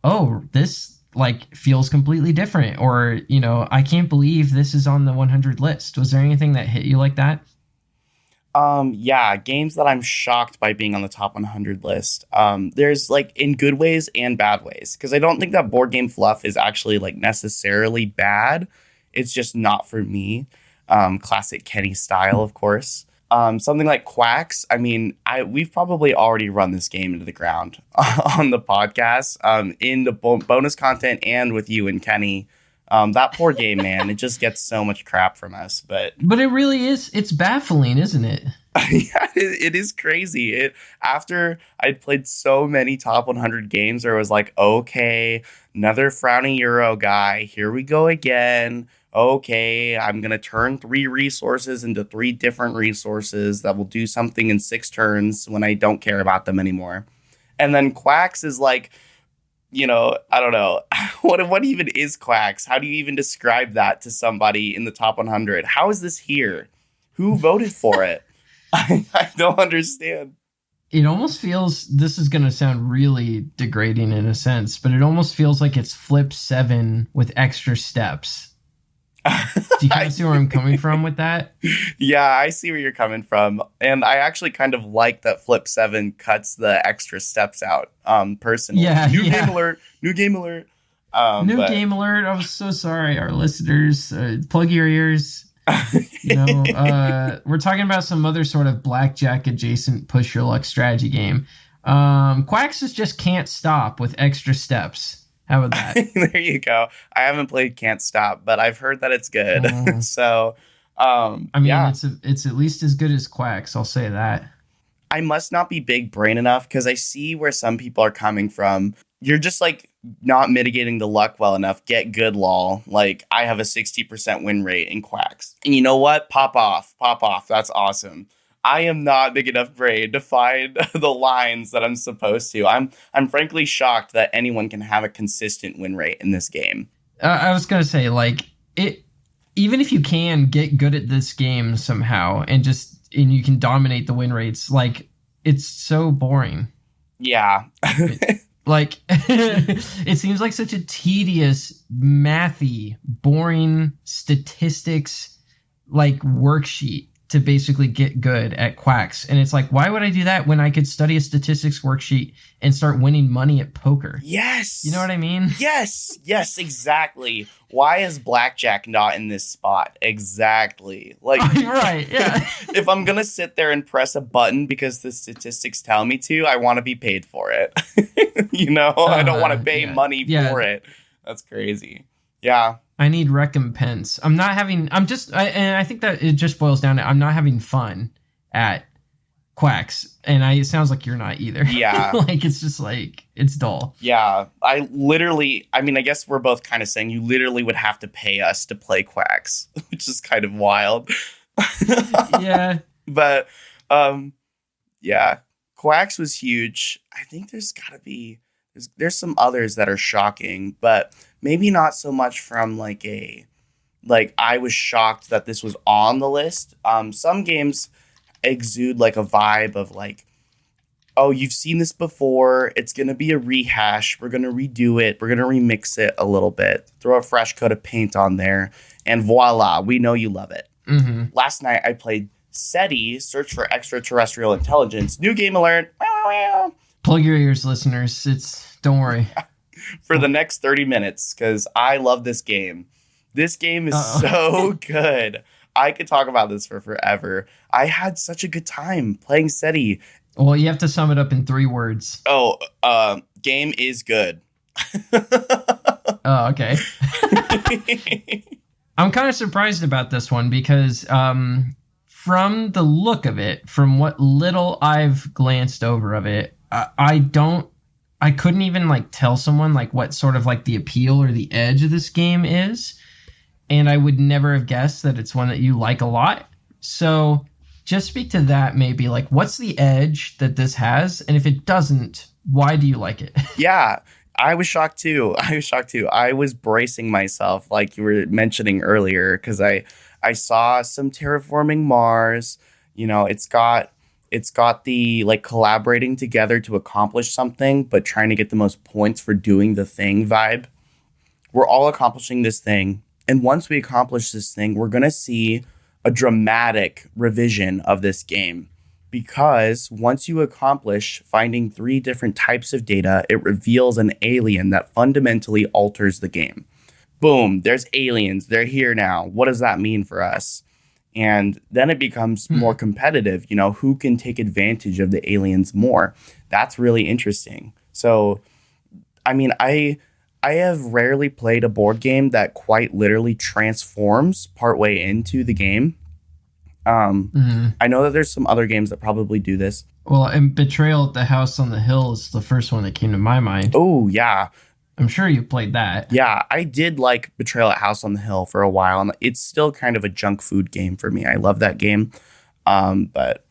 oh, this like feels completely different, or, you know, I can't believe this is on the 100 list? Was there anything that hit you like that? Yeah, games that I'm shocked by being on the top 100 list. There's like in good ways and bad ways, because I don't think that board game fluff is actually like necessarily bad. It's just not for me. Classic Kenny style, of course. Something like Quacks. I mean, we've probably already run this game into the ground on the podcast, in the bonus content and with you and Kenny. That poor game, man, it just gets so much crap from us. But it really is. It's baffling, isn't it? Yeah, it is crazy. After I'd played so many top 100 games where it was like, okay, another frowny Euro guy. Here we go again. Okay, I'm going to turn 3 resources into 3 different resources that will do something in 6 turns when I don't care about them anymore. And then Quacks is like, you know, I don't know. What even is Quacks? How do you even describe that to somebody in the top 100? How is this here? Who voted for it? I don't understand. It almost feels, this is going to sound really degrading in a sense, but it almost feels like it's Flip 7 with extra steps. Do you kind of see where I'm coming from with that? Yeah, I see where you're coming from. And I actually kind of like that Flip 7 cuts the extra steps out, personally. Yeah, New game alert. Game alert. I'm so sorry, our listeners. Plug your ears. You know, we're talking about some other sort of blackjack adjacent push your luck strategy game. Quacks just can't stop with extra steps. How about that? There you go. I haven't played Can't Stop, but I've heard that it's good. So, I mean, yeah. It's at least as good as Quacks. I'll say that. I must not be big brain enough, because I see where some people are coming from. You're just like not mitigating the luck well enough. Get good, lol. Like, I have a 60% win rate in Quacks. And you know what? Pop off. That's awesome. I am not big enough brain to find the lines that I'm supposed to. I'm frankly shocked that anyone can have a consistent win rate in this game. I was going to say, like, even if you can get good at this game somehow and just and you can dominate the win rates. Like, it's so boring. Yeah. Like, it seems like such a tedious, mathy, boring statistics like worksheet to basically get good at Quacks. And it's like, why would I do that when I could study a statistics worksheet and start winning money at poker? Yes. You know what I mean? Yes, exactly. Why is blackjack not in this spot? Exactly. Like, right, yeah. If I'm going to sit there and press a button because the statistics tell me to, I want to be paid for it. I don't want to pay money for it. That's crazy. Yeah. I need recompense. And I think that it just boils down to I'm not having fun at Quacks. And it sounds like you're not either. Yeah. Like, it's just like, it's dull. Yeah. I guess we're both kind of saying you literally would have to pay us to play Quacks, which is kind of wild. Yeah. But, yeah. Quacks was huge. I think there's there's some others that are shocking, but maybe not so much from I was shocked that this was on the list. Some games exude like a vibe of like, oh, you've seen this before. It's going to be a rehash. We're going to redo it. We're going to remix it a little bit. Throw a fresh coat of paint on there. And voila, we know you love it. Mm-hmm. Last night I played SETI, Search for Extraterrestrial Intelligence. New game alert. Plug your ears, listeners. Don't worry. For the next 30 minutes, because I love this game. This game is so good. I could talk about this for forever. I had such a good time playing SETI. Well, you have to sum it up in 3 words. Oh, game is good. Oh, okay. I'm kind of surprised about this one because from the look of it, from what little I've glanced over of it, I couldn't even like tell someone like what sort of like the appeal or the edge of this game is. And I would never have guessed that it's one that you like a lot. So just speak to that maybe, like what's the edge that this has? And if it doesn't, why do you like it? Yeah, I was shocked too. I was bracing myself like you were mentioning earlier because I saw some terraforming Mars. It's got the like collaborating together to accomplish something, but trying to get the most points for doing the thing vibe. We're all accomplishing this thing. And once we accomplish this thing, we're going to see a dramatic revision of this game. Because once you accomplish finding 3 different types of data, it reveals an alien that fundamentally alters the game. Boom, there's aliens. They're here now. What does that mean for us? And then it becomes more competitive. Who can take advantage of the aliens more? That's really interesting. So, I have rarely played a board game that quite literally transforms partway into the game. I know that there's some other games that probably do this. Well, and Betrayal at the House on the Hill is the first one that came to my mind. Oh, yeah. I'm sure you played that. Yeah, I did like Betrayal at House on the Hill for a while, and it's still kind of a junk food game for me. I love that game. But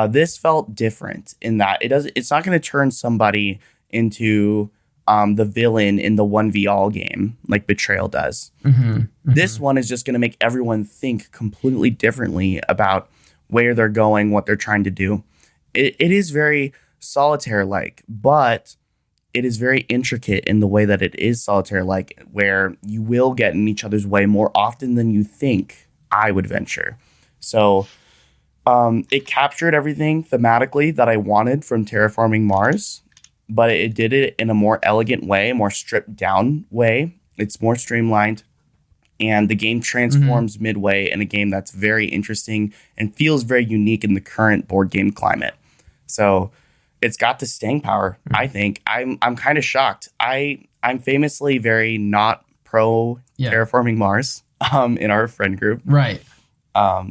this felt different in that it's not going to turn somebody into the villain in the 1v all game like Betrayal does. This one is just going to make everyone think completely differently about where they're going, what they're trying to do. It is very solitaire-like, but it is very intricate in the way that it is solitaire-like, where you will get in each other's way more often than you think, I would venture. So it captured everything thematically that I wanted from Terraforming Mars, but it did it in a more elegant way, a more stripped down way. It's more streamlined, and the game transforms midway in a game that's very interesting and feels very unique in the current board game climate. So it's got the staying power, I think. I'm kind of shocked. I'm famously very not pro Terraforming Mars in our friend group. Right.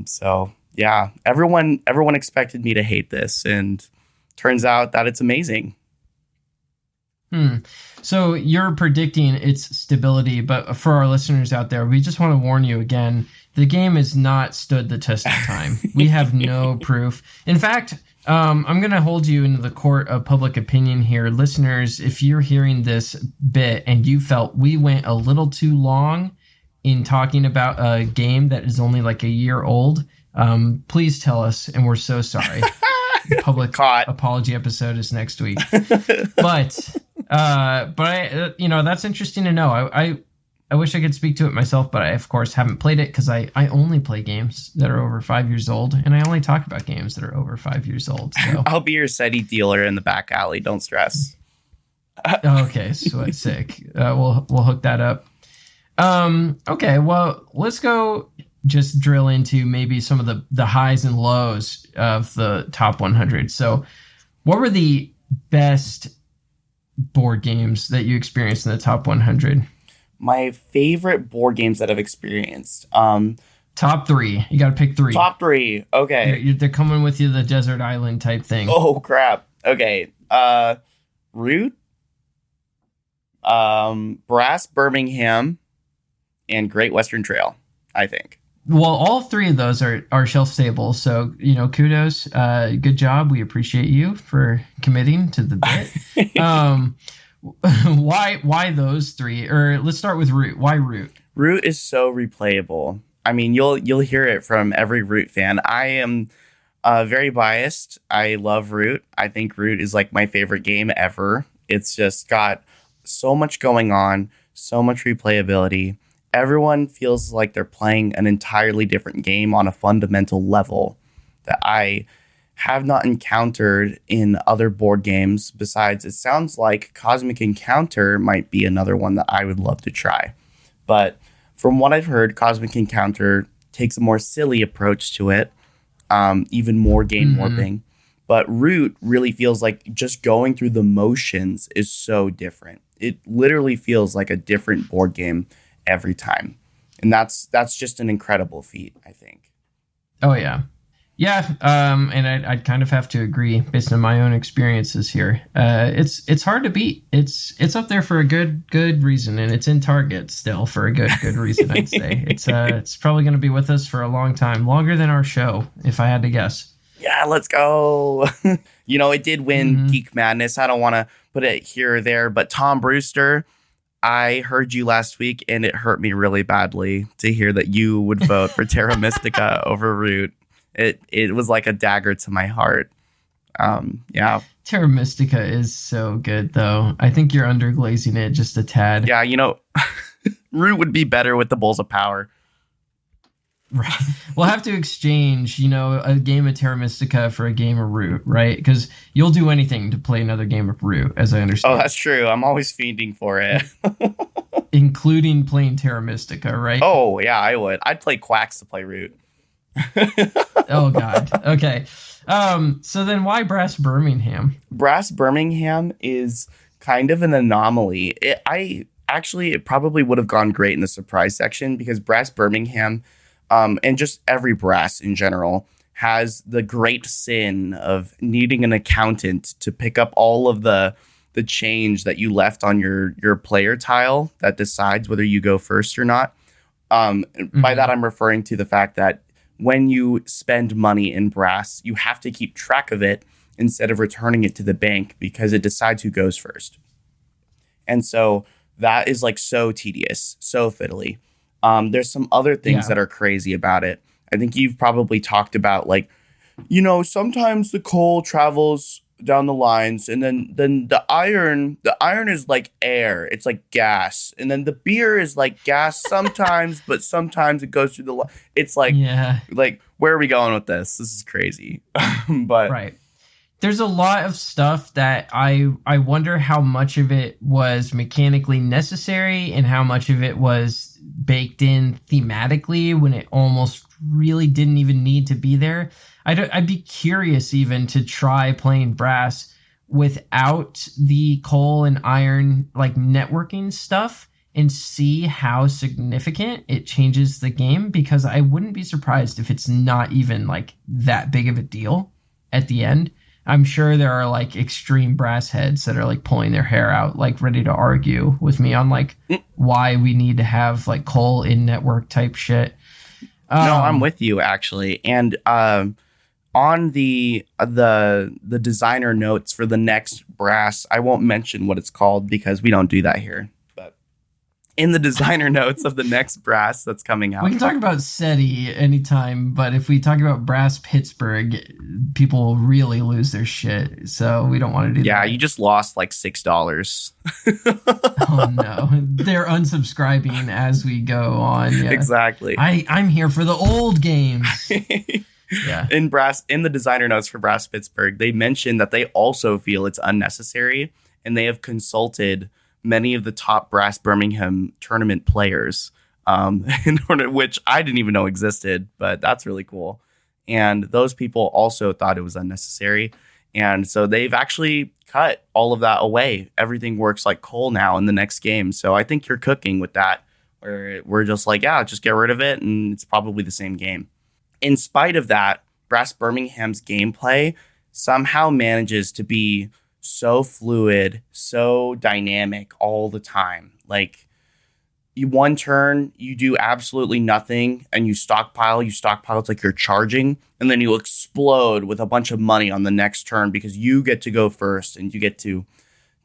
So yeah, everyone expected me to hate this, and turns out that it's amazing. So you're predicting its stability, but for our listeners out there, we just want to warn you again, the game has not stood the test of time. We have no proof. In fact, I'm going to hold you into the court of public opinion here. Listeners, if you're hearing this bit and you felt we went a little too long in talking about a game that is only like a year old, please tell us, and we're so sorry. Public apology episode is next week. But I, that's interesting to know. I wish I could speak to it myself, but I, of course, haven't played it because I only play games that are over 5 years old, and I only talk about games that are over 5 years old. So. I'll be your SETI dealer in the back alley. Don't stress. Okay, so sick. We'll hook that up. Okay, well, let's go just drill into maybe some of the highs and lows of the top 100. So what were the best board games that you experienced in the top 100? My favorite board games that I've experienced. Top 3. You got to pick 3. Top 3. Okay. They're coming with you the desert island type thing. Oh, crap. Okay. Root, Brass Birmingham, and Great Western Trail, I think. Well, all 3 of those are shelf stable. So, kudos. Good job. We appreciate you for committing to the bit. Why those 3? Or let's start with Root. Why Root? Root is so replayable. I mean, you'll hear it from every Root fan. I am very biased. I love Root. I think Root is like my favorite game ever. It's just got so much going on, so much replayability. Everyone feels like they're playing an entirely different game on a fundamental level that I have not encountered in other board games. Besides, it sounds like Cosmic Encounter might be another one that I would love to try. But from what I've heard, Cosmic Encounter takes a more silly approach to it, even more game warping. But Root really feels like just going through the motions is so different. It literally feels like a different board game every time. And that's just an incredible feat, I think. Oh, yeah. Yeah, and I'd kind of have to agree based on my own experiences here. It's hard to beat. It's up there for a good reason, and it's in Target still for a good reason. I'd say it's probably going to be with us for a long time, longer than our show, if I had to guess. Yeah, let's go. It did win Geek Madness. I don't want to put it here or there, but Tom Brewster, I heard you last week, and it hurt me really badly to hear that you would vote for Terra Mystica over Root. It was like a dagger to my heart. Yeah. Terra Mystica is so good, though. I think you're underglazing it just a tad. Yeah, Root would be better with the Bowls of Power. Right. We'll have to exchange, a game of Terra Mystica for a game of Root, right? Because you'll do anything to play another game of Root, as I understand. Oh, that's true. I'm always fiending for it. Including playing Terra Mystica, right? Oh, yeah, I would. I'd play Quacks to play Root. Oh, God. Okay. So then why Brass Birmingham? Brass Birmingham is kind of an anomaly. It probably would have gone great in the surprise section because Brass Birmingham, and just every brass in general, has the great sin of needing an accountant to pick up all of the change that you left on your player tile that decides whether you go first or not. By that, I'm referring to the fact that when you spend money in brass, you have to keep track of it instead of returning it to the bank because it decides who goes first. And so that is like so tedious, so fiddly. There's some other things that are crazy about it. I think you've probably talked about sometimes the coal travels down the lines and then the iron is like air. It's like gas. And then the beer is like gas sometimes, but sometimes it goes through the it's like, like, where are we going with this? This is crazy. But right. There's a lot of stuff that I wonder how much of it was mechanically necessary and how much of it was baked in thematically when it almost really didn't even need to be there. I'd be curious even to try playing brass without the coal and iron like networking stuff and see how significant it changes the game, because I wouldn't be surprised if it's not even like that big of a deal at the end. I'm sure there are like extreme brass heads that are like pulling their hair out, like ready to argue with me on like why we need to have like coal in network type shit. No, I'm with you actually. And on the designer notes for the next brass, I won't mention what it's called because we don't do that here. But In the designer notes of the next brass that's coming out. We can talk about SETI anytime, but if we talk about Brass Pittsburgh, people will really lose their shit. So we don't want to do that. Yeah, you just lost like $6. Oh no, they're unsubscribing as we go on. Yeah. Exactly. I'm here for the old games. Yeah. In the designer notes for Brass Pittsburgh, they mentioned that they also feel it's unnecessary, and they have consulted many of the top Brass Birmingham tournament players, which I didn't even know existed, but that's really cool. And those people also thought it was unnecessary. And so they've actually cut all of that away. Everything works like coal now in the next game. So I think you're cooking with that, where we're just like, yeah, just get rid of it, and it's probably the same game. In spite of that, Brass Birmingham's gameplay somehow manages to be so fluid, so dynamic all the time. Like, one turn, you do absolutely nothing, and you stockpile. It's like you're charging, and then you explode with a bunch of money on the next turn because you get to go first, and you get to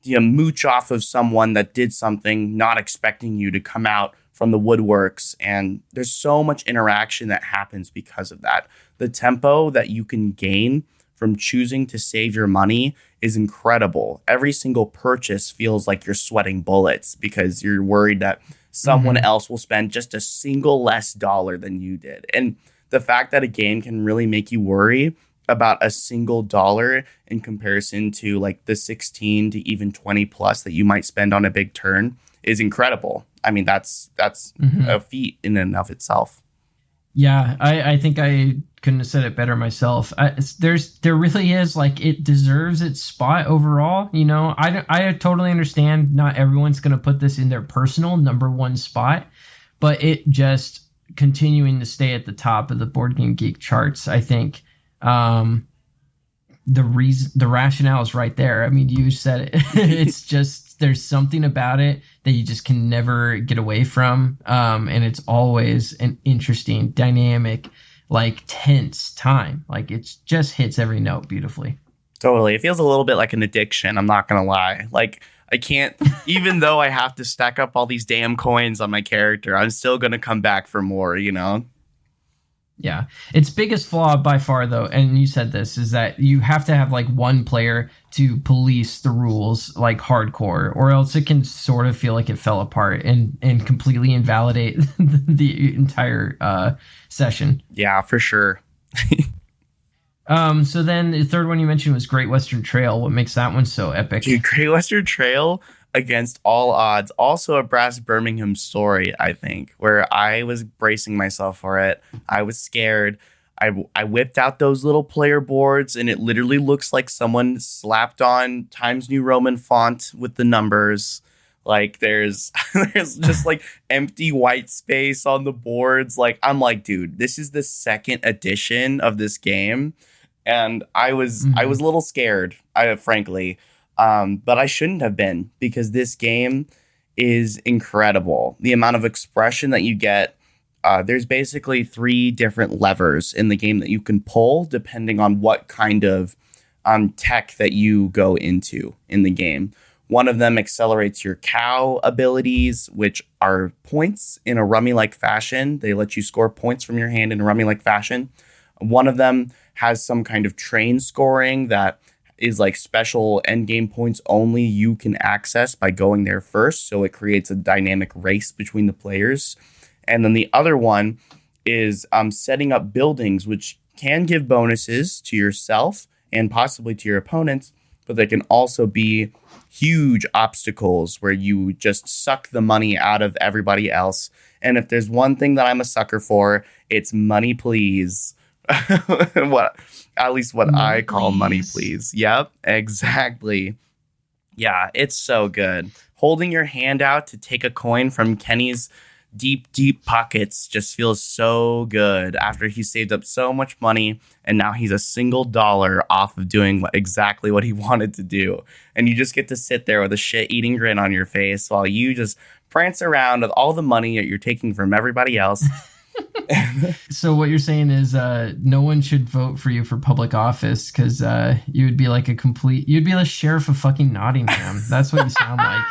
mooch off of someone that did something, not expecting you to come out from the woodworks. And there's so much interaction that happens because of that. The tempo that you can gain from choosing to save your money is incredible. Every single purchase feels like you're sweating bullets because you're worried that someone else will spend just a single less dollar than you did. And the fact that a game can really make you worry about a single dollar in comparison to like the 16 to even 20 plus that you might spend on a big turn is incredible. I mean, that's a feat in and of itself. Yeah, I think I couldn't have said it better myself. There really is, like, it deserves its spot overall. You know, I totally understand not everyone's going to put this in their personal number one spot, but it just continuing to stay at the top of the Board Game Geek charts, I think the rationale is right there. I mean, you said it. It's just, there's something about it that you just can never get away from. And it's always an interesting, dynamic, like, tense time. Like, it just hits every note beautifully. Totally. It feels a little bit like an addiction. I'm not going to lie. Like, I can't, even though I have to stack up all these damn coins on my character, I'm still going to come back for more, you know? Yeah. Its biggest flaw by far, though, and you said this, is that you have to have like one player to police the rules like hardcore, or else it can sort of feel like it fell apart and completely invalidate the entire session. Yeah, for sure. So then the third one you mentioned was Great Western Trail. What makes that one so epic? Dude, Great Western Trail, against all odds, also a Brass Birmingham story, I think, where I was bracing myself for it. I was scared. I whipped out those little player boards, and it literally looks like someone slapped on Times New Roman font with the numbers. Like, there's just like empty white space on the boards. Like, I'm like, dude, this is the second edition of this game, and I was a little scared, frankly. But I shouldn't have been, because this game is incredible. The amount of expression that you get, there's basically 3 different levers in the game that you can pull depending on what kind of tech that you go into in the game. One of them accelerates your cow abilities, which are points in a rummy-like fashion. They let you score points from your hand in a rummy-like fashion. One of them has some kind of train scoring that is like special endgame points only you can access by going there first. So it creates a dynamic race between the players. And then the other one is setting up buildings, which can give bonuses to yourself and possibly to your opponents, but they can also be huge obstacles where you just suck the money out of everybody else. And if there's one thing that I'm a sucker for, it's money, please. At least what I call money, please. Yep, exactly. Yeah, it's so good. Holding your hand out to take a coin from Kenny's deep pockets just feels so good after he saved up so much money, and now he's a single dollar off of doing exactly what he wanted to do. And you just get to sit there with a shit-eating grin on your face while you just prance around with all the money that you're taking from everybody else. So what you're saying is no one should vote for you for public office, because you would be like you'd be the sheriff of fucking Nottingham. That's what you sound like.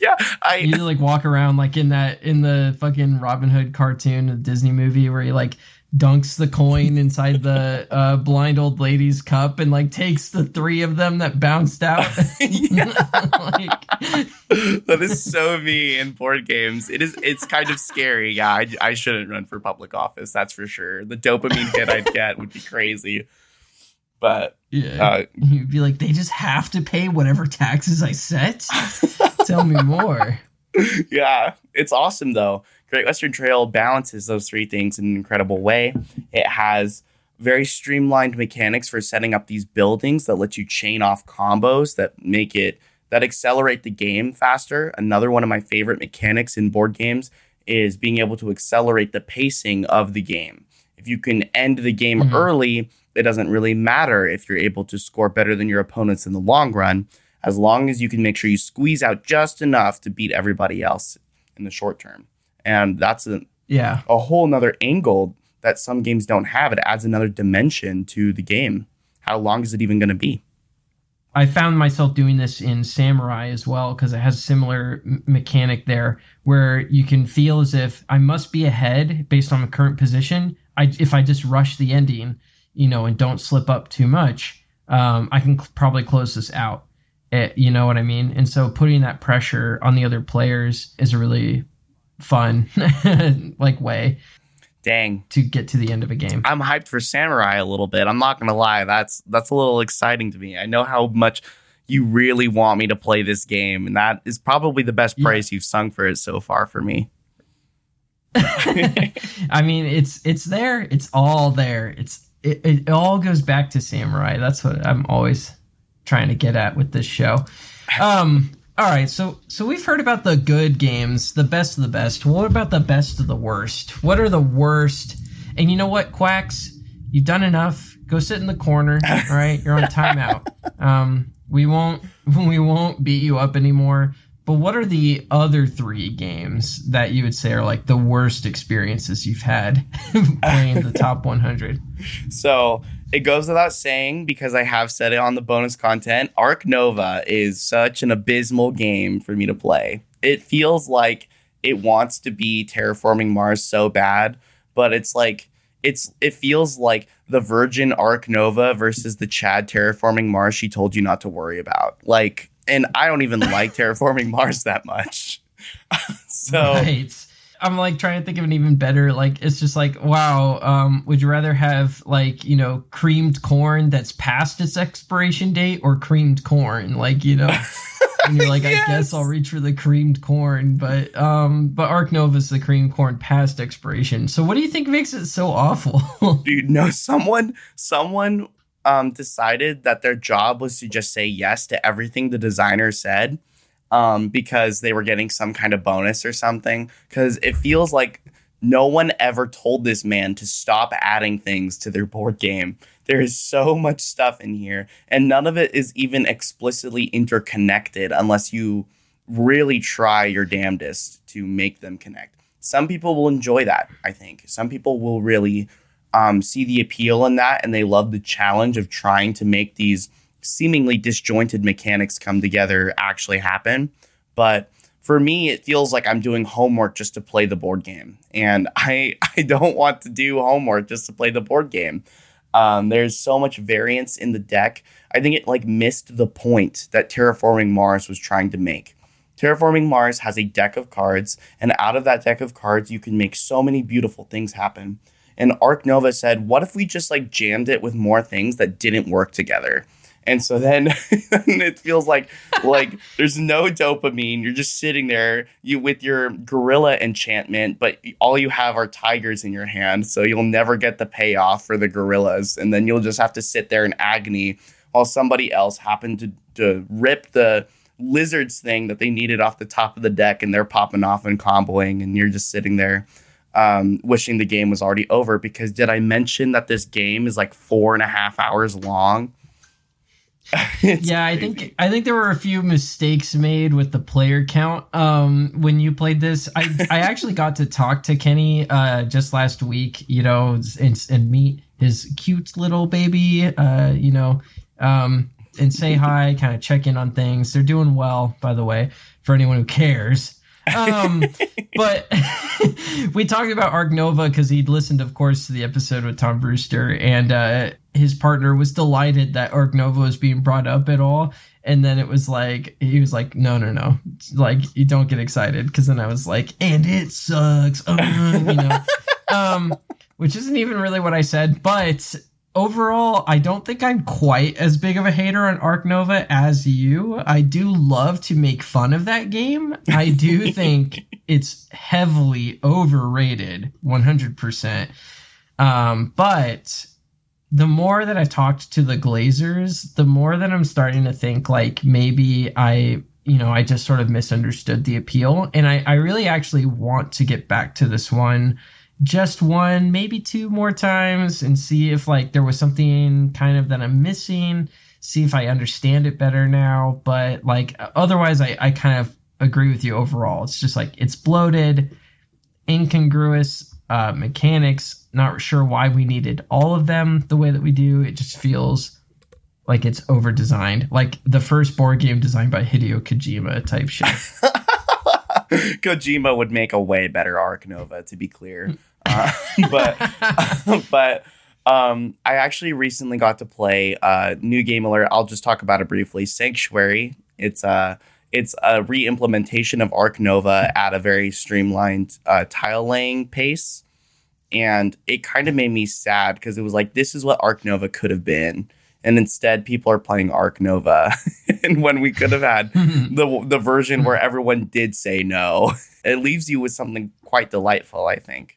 Yeah, You like walk around like in the fucking Robin Hood cartoon, the Disney movie, where he like dunks the coin inside the blind old lady's cup and like takes the 3 of them that bounced out. That is so me in board games. It's kind of scary. Yeah, I shouldn't run for public office, that's for sure. The dopamine hit I'd get would be crazy. But yeah, you'd be like, they just have to pay whatever taxes I set. Tell me more. Yeah, it's awesome though. Great Western Trail balances those 3 things in an incredible way. It has very streamlined mechanics for setting up these buildings that let you chain off combos that accelerate the game faster. Another one of my favorite mechanics in board games is being able to accelerate the pacing of the game. If you can end the game early, it doesn't really matter if you're able to score better than your opponents in the long run, as long as you can make sure you squeeze out just enough to beat everybody else in the short term. And that's a whole nother angle that some games don't have. It adds another dimension to the game. How long is it even going to be? I found myself doing this in Samurai as well, because it has a similar mechanic there where you can feel as if I must be ahead based on the current position. If I just rush the ending, and don't slip up too much, I can probably close this out. You know what I mean? And so putting that pressure on the other players is a really fun way to get to the end of a game. I'm hyped for Samurai a little bit. I'm not gonna lie, that's a little exciting to me. I know how much you really want me to play this game, and that is probably the best price you've sung for it so far for me. I mean, it's there. It's all there. It all goes back to Samurai. That's what I'm always trying to get at with this show. All right, so we've heard about the good games, the best of the best. What about the best of the worst? What are the worst? And you know what, Quacks? You've done enough. Go sit in the corner. All right, you're on timeout. We won't beat you up anymore. But what are the other 3 games that you would say are like the worst experiences you've had playing the top 100? So it goes without saying, because I have said it on the bonus content, Ark Nova is such an abysmal game for me to play. It feels like it wants to be Terraforming Mars so bad, but it's like it feels like the Virgin Ark Nova versus the Chad Terraforming Mars she told you not to worry about. And I don't even like Terraforming Mars that much. So right. I'm like trying to think of an even better, it's just like, wow, would you rather have creamed corn that's past its expiration date or creamed corn? And you're like, yes. I guess I'll reach for the creamed corn, but Ark Nova's the creamed corn past expiration. So what do you think makes it so awful? Dude, no, someone decided that their job was to just say yes to everything the designer said. Because they were getting some kind of bonus or something. Because it feels like no one ever told this man to stop adding things to their board game. There is so much stuff in here, and none of it is even explicitly interconnected unless you really try your damnedest to make them connect. Some people will enjoy that, I think. Some people will really see the appeal in that, and they love the challenge of trying to make these seemingly disjointed mechanics come together actually happen. But for me, it feels like I'm doing homework just to play the board game. And I don't want to do homework just to play the board game. There's so much variance in the deck. I think it missed the point that Terraforming Mars was trying to make. Terraforming Mars has a deck of cards, and out of that deck of cards, you can make so many beautiful things happen. And Ark Nova said, what if we just jammed it with more things that didn't work together? And so then it feels like there's no dopamine. You're just sitting there with your gorilla enchantment, but all you have are tigers in your hand. So you'll never get the payoff for the gorillas. And then you'll just have to sit there in agony while somebody else happened to rip the lizards thing that they needed off the top of the deck, and they're popping off and comboing. And you're just sitting there wishing the game was already over. Because did I mention that this game is 4.5 hours long? Yeah, crazy. I think there were a few mistakes made with the player count when you played this. I actually got to talk to Kenny just last week, and meet his cute little baby, and say hi, kind of check in on things. They're doing well, by the way, for anyone who cares. But we talked about Ark Nova because he'd listened, of course, to the episode with Tom Brewster, and his partner was delighted that Ark Nova was being brought up at all. And then it was like, he was like, no. Like, you don't get excited. Because then I was like, and it sucks. Which isn't even really what I said. But overall, I don't think I'm quite as big of a hater on Ark Nova as you. I do love to make fun of that game. I do think it's heavily overrated, 100%. But the more that I've talked to the Glazers, the more that I'm starting to think like maybe I just sort of misunderstood the appeal. And I really actually want to get back to this one, just one, maybe two more times, and see if like there was something kind of that I'm missing, see if I understand it better now. But like otherwise, I kind of agree with you overall. It's just like it's bloated, incongruous mechanics. Not sure why we needed all of them the way that we do. It just feels like it's over designed, like the first board game designed by Hideo Kojima type shit. Kojima would make a way better Ark Nova, to be clear. But I actually recently got to play new game alert. I'll just talk about it briefly. Sanctuary. It's a re-implementation of Ark Nova at a very streamlined tile laying pace. And it kind of made me sad because it was like, this is what Ark Nova could have been. And instead, people are playing Ark Nova. And when we could have had the version where everyone did say no, it leaves you with something quite delightful, I think.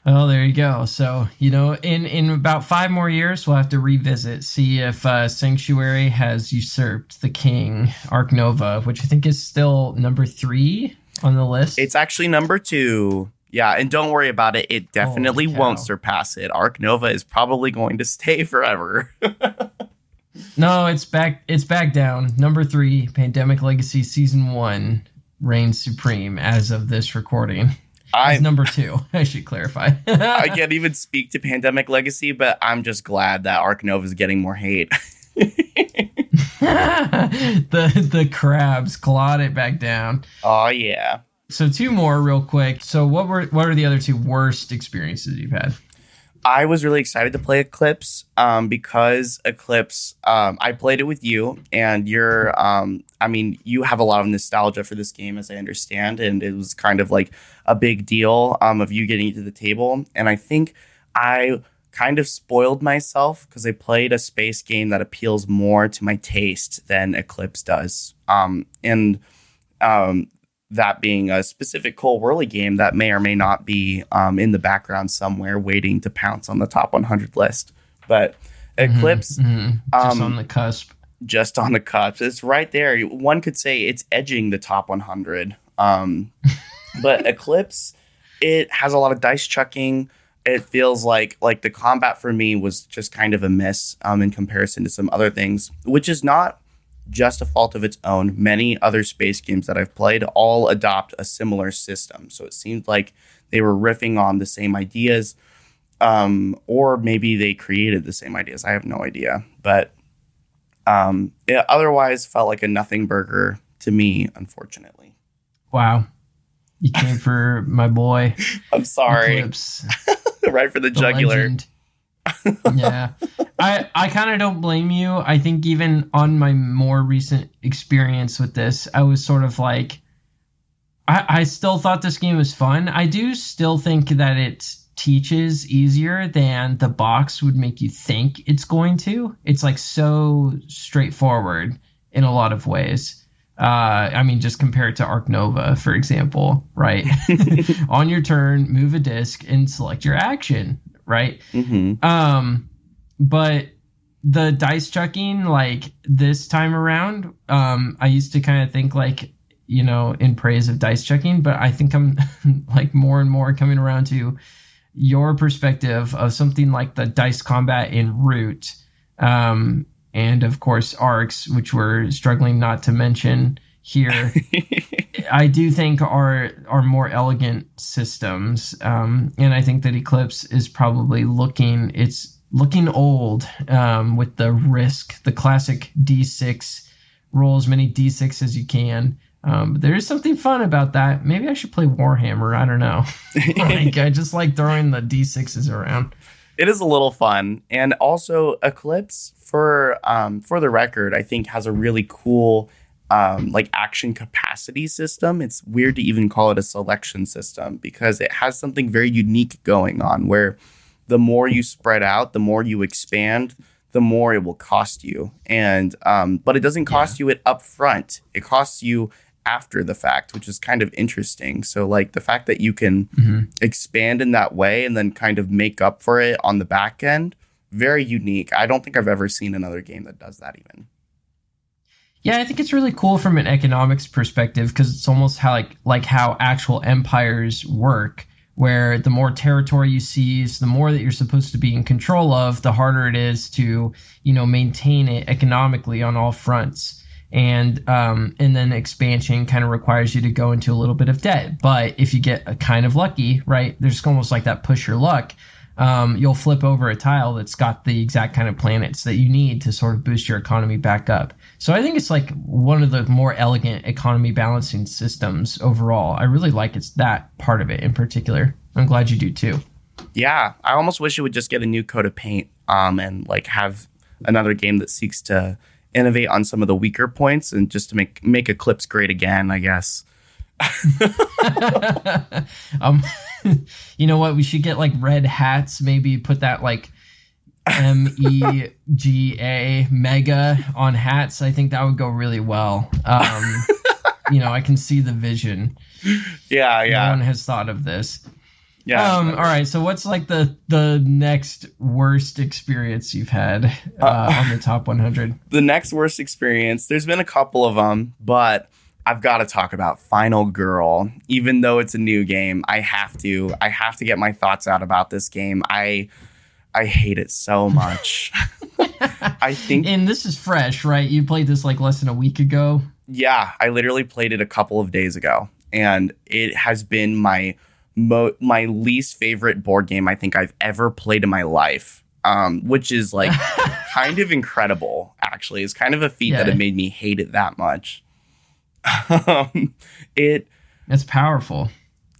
Well, there you go. So, in about 5 more years, we'll have to revisit, see if Sanctuary has usurped the king, Ark Nova, which I think is still number 3 on the list. It's actually number 2. Yeah, and don't worry about it. It definitely won't surpass it. Ark Nova is probably going to stay forever. No, it's back down. Number 3, Pandemic Legacy Season 1 reigns supreme as of this recording. It's number 2, I should clarify. I can't even speak to Pandemic Legacy, but I'm just glad that Ark Nova is getting more hate. The crabs clawed it back down. Oh, yeah. So 2 more real quick. So what are the other 2 worst experiences you've had? I was really excited to play Eclipse because Eclipse, I played it with you, and you have a lot of nostalgia for this game, as I understand, and it was kind of like a big deal of you getting to the table. And I think I kind of spoiled myself because I played a space game that appeals more to my taste than Eclipse does. That being a specific Cole Whirly game that may or may not be in the background somewhere waiting to pounce on the top 100 list. But Eclipse... Just on the cusp. Just on the cusp. It's right there. One could say it's edging the top 100. But Eclipse, it has a lot of dice chucking. It feels like the combat for me was just kind of a miss in comparison to some other things, which is not just a fault of its own. Many other space games that I've played all adopt a similar system. So it seemed like they were riffing on the same ideas, or maybe they created the same ideas. I have no idea. But it otherwise felt like a nothing burger to me, unfortunately. Wow. You came for my boy. I'm sorry. Eclipse. Right for the jugular. Legend. Yeah. I kind of don't blame you. I think even on my more recent experience with this, I was sort of like, I still thought this game was fun. I do still think that it teaches easier than the box would make you think it's going to. It's like so straightforward in a lot of ways. Just compared to Ark Nova, for example, right? On your turn, move a disc and select your action, right? Mm-hmm. But the dice chucking, like this time around, I used to kind of think like, in praise of dice chucking, but I think I'm like more and more coming around to your perspective of something like the dice combat in Root, and of course Arcs, which we're struggling not to mention here. I do think are more elegant systems, and I think that Eclipse is probably looking its looking old with the risk, the classic D6. Roll as many D6 as you can. But there is something fun about that. Maybe I should play Warhammer. I don't know. I just like throwing the D6s around. It is a little fun. And also Eclipse, for the record, I think has a really cool action capacity system. It's weird to even call it a selection system because it has something very unique going on where the more you spread out, the more you expand, the more it will cost you. And but it doesn't cost you it up front. It costs you after the fact, which is kind of interesting. So like the fact that you can expand in that way and then kind of make up for it on the back end, very unique. I don't think I've ever seen another game that does that even. Yeah, I think it's really cool from an economics perspective because it's almost how like how actual empires work, where the more territory you seize, the more that you're supposed to be in control of, the harder it is to, maintain it economically on all fronts. And then expansion kind of requires you to go into a little bit of debt. But if you get kind of lucky, right, there's almost like that push your luck. You'll flip over a tile that's got the exact kind of planets that you need to sort of boost your economy back up. So I think it's like one of the more elegant economy balancing systems overall. I really like that part of it in particular. I'm glad you do too. Yeah, I almost wish it would just get a new coat of paint and like have another game that seeks to innovate on some of the weaker points and just to make Eclipse great again, I guess. You know what? We should get like red hats. Maybe put that like MEGA mega on hats. I think that would go really well. I can see the vision. Yeah. No one has thought of this. Yeah. All right. So what's like the next worst experience you've had on the top 100? The next worst experience. There's been a couple of them, but I've got to talk about Final Girl. Even though it's a new game, I have to get my thoughts out about this game. I hate it so much. I think, and this is fresh, right? You played this like less than a week ago. Yeah, I literally played it a couple of days ago, and it has been my least favorite board game I think I've ever played in my life. Which is like kind of incredible. Actually, it's kind of a feat that it made me hate it that much. It's powerful.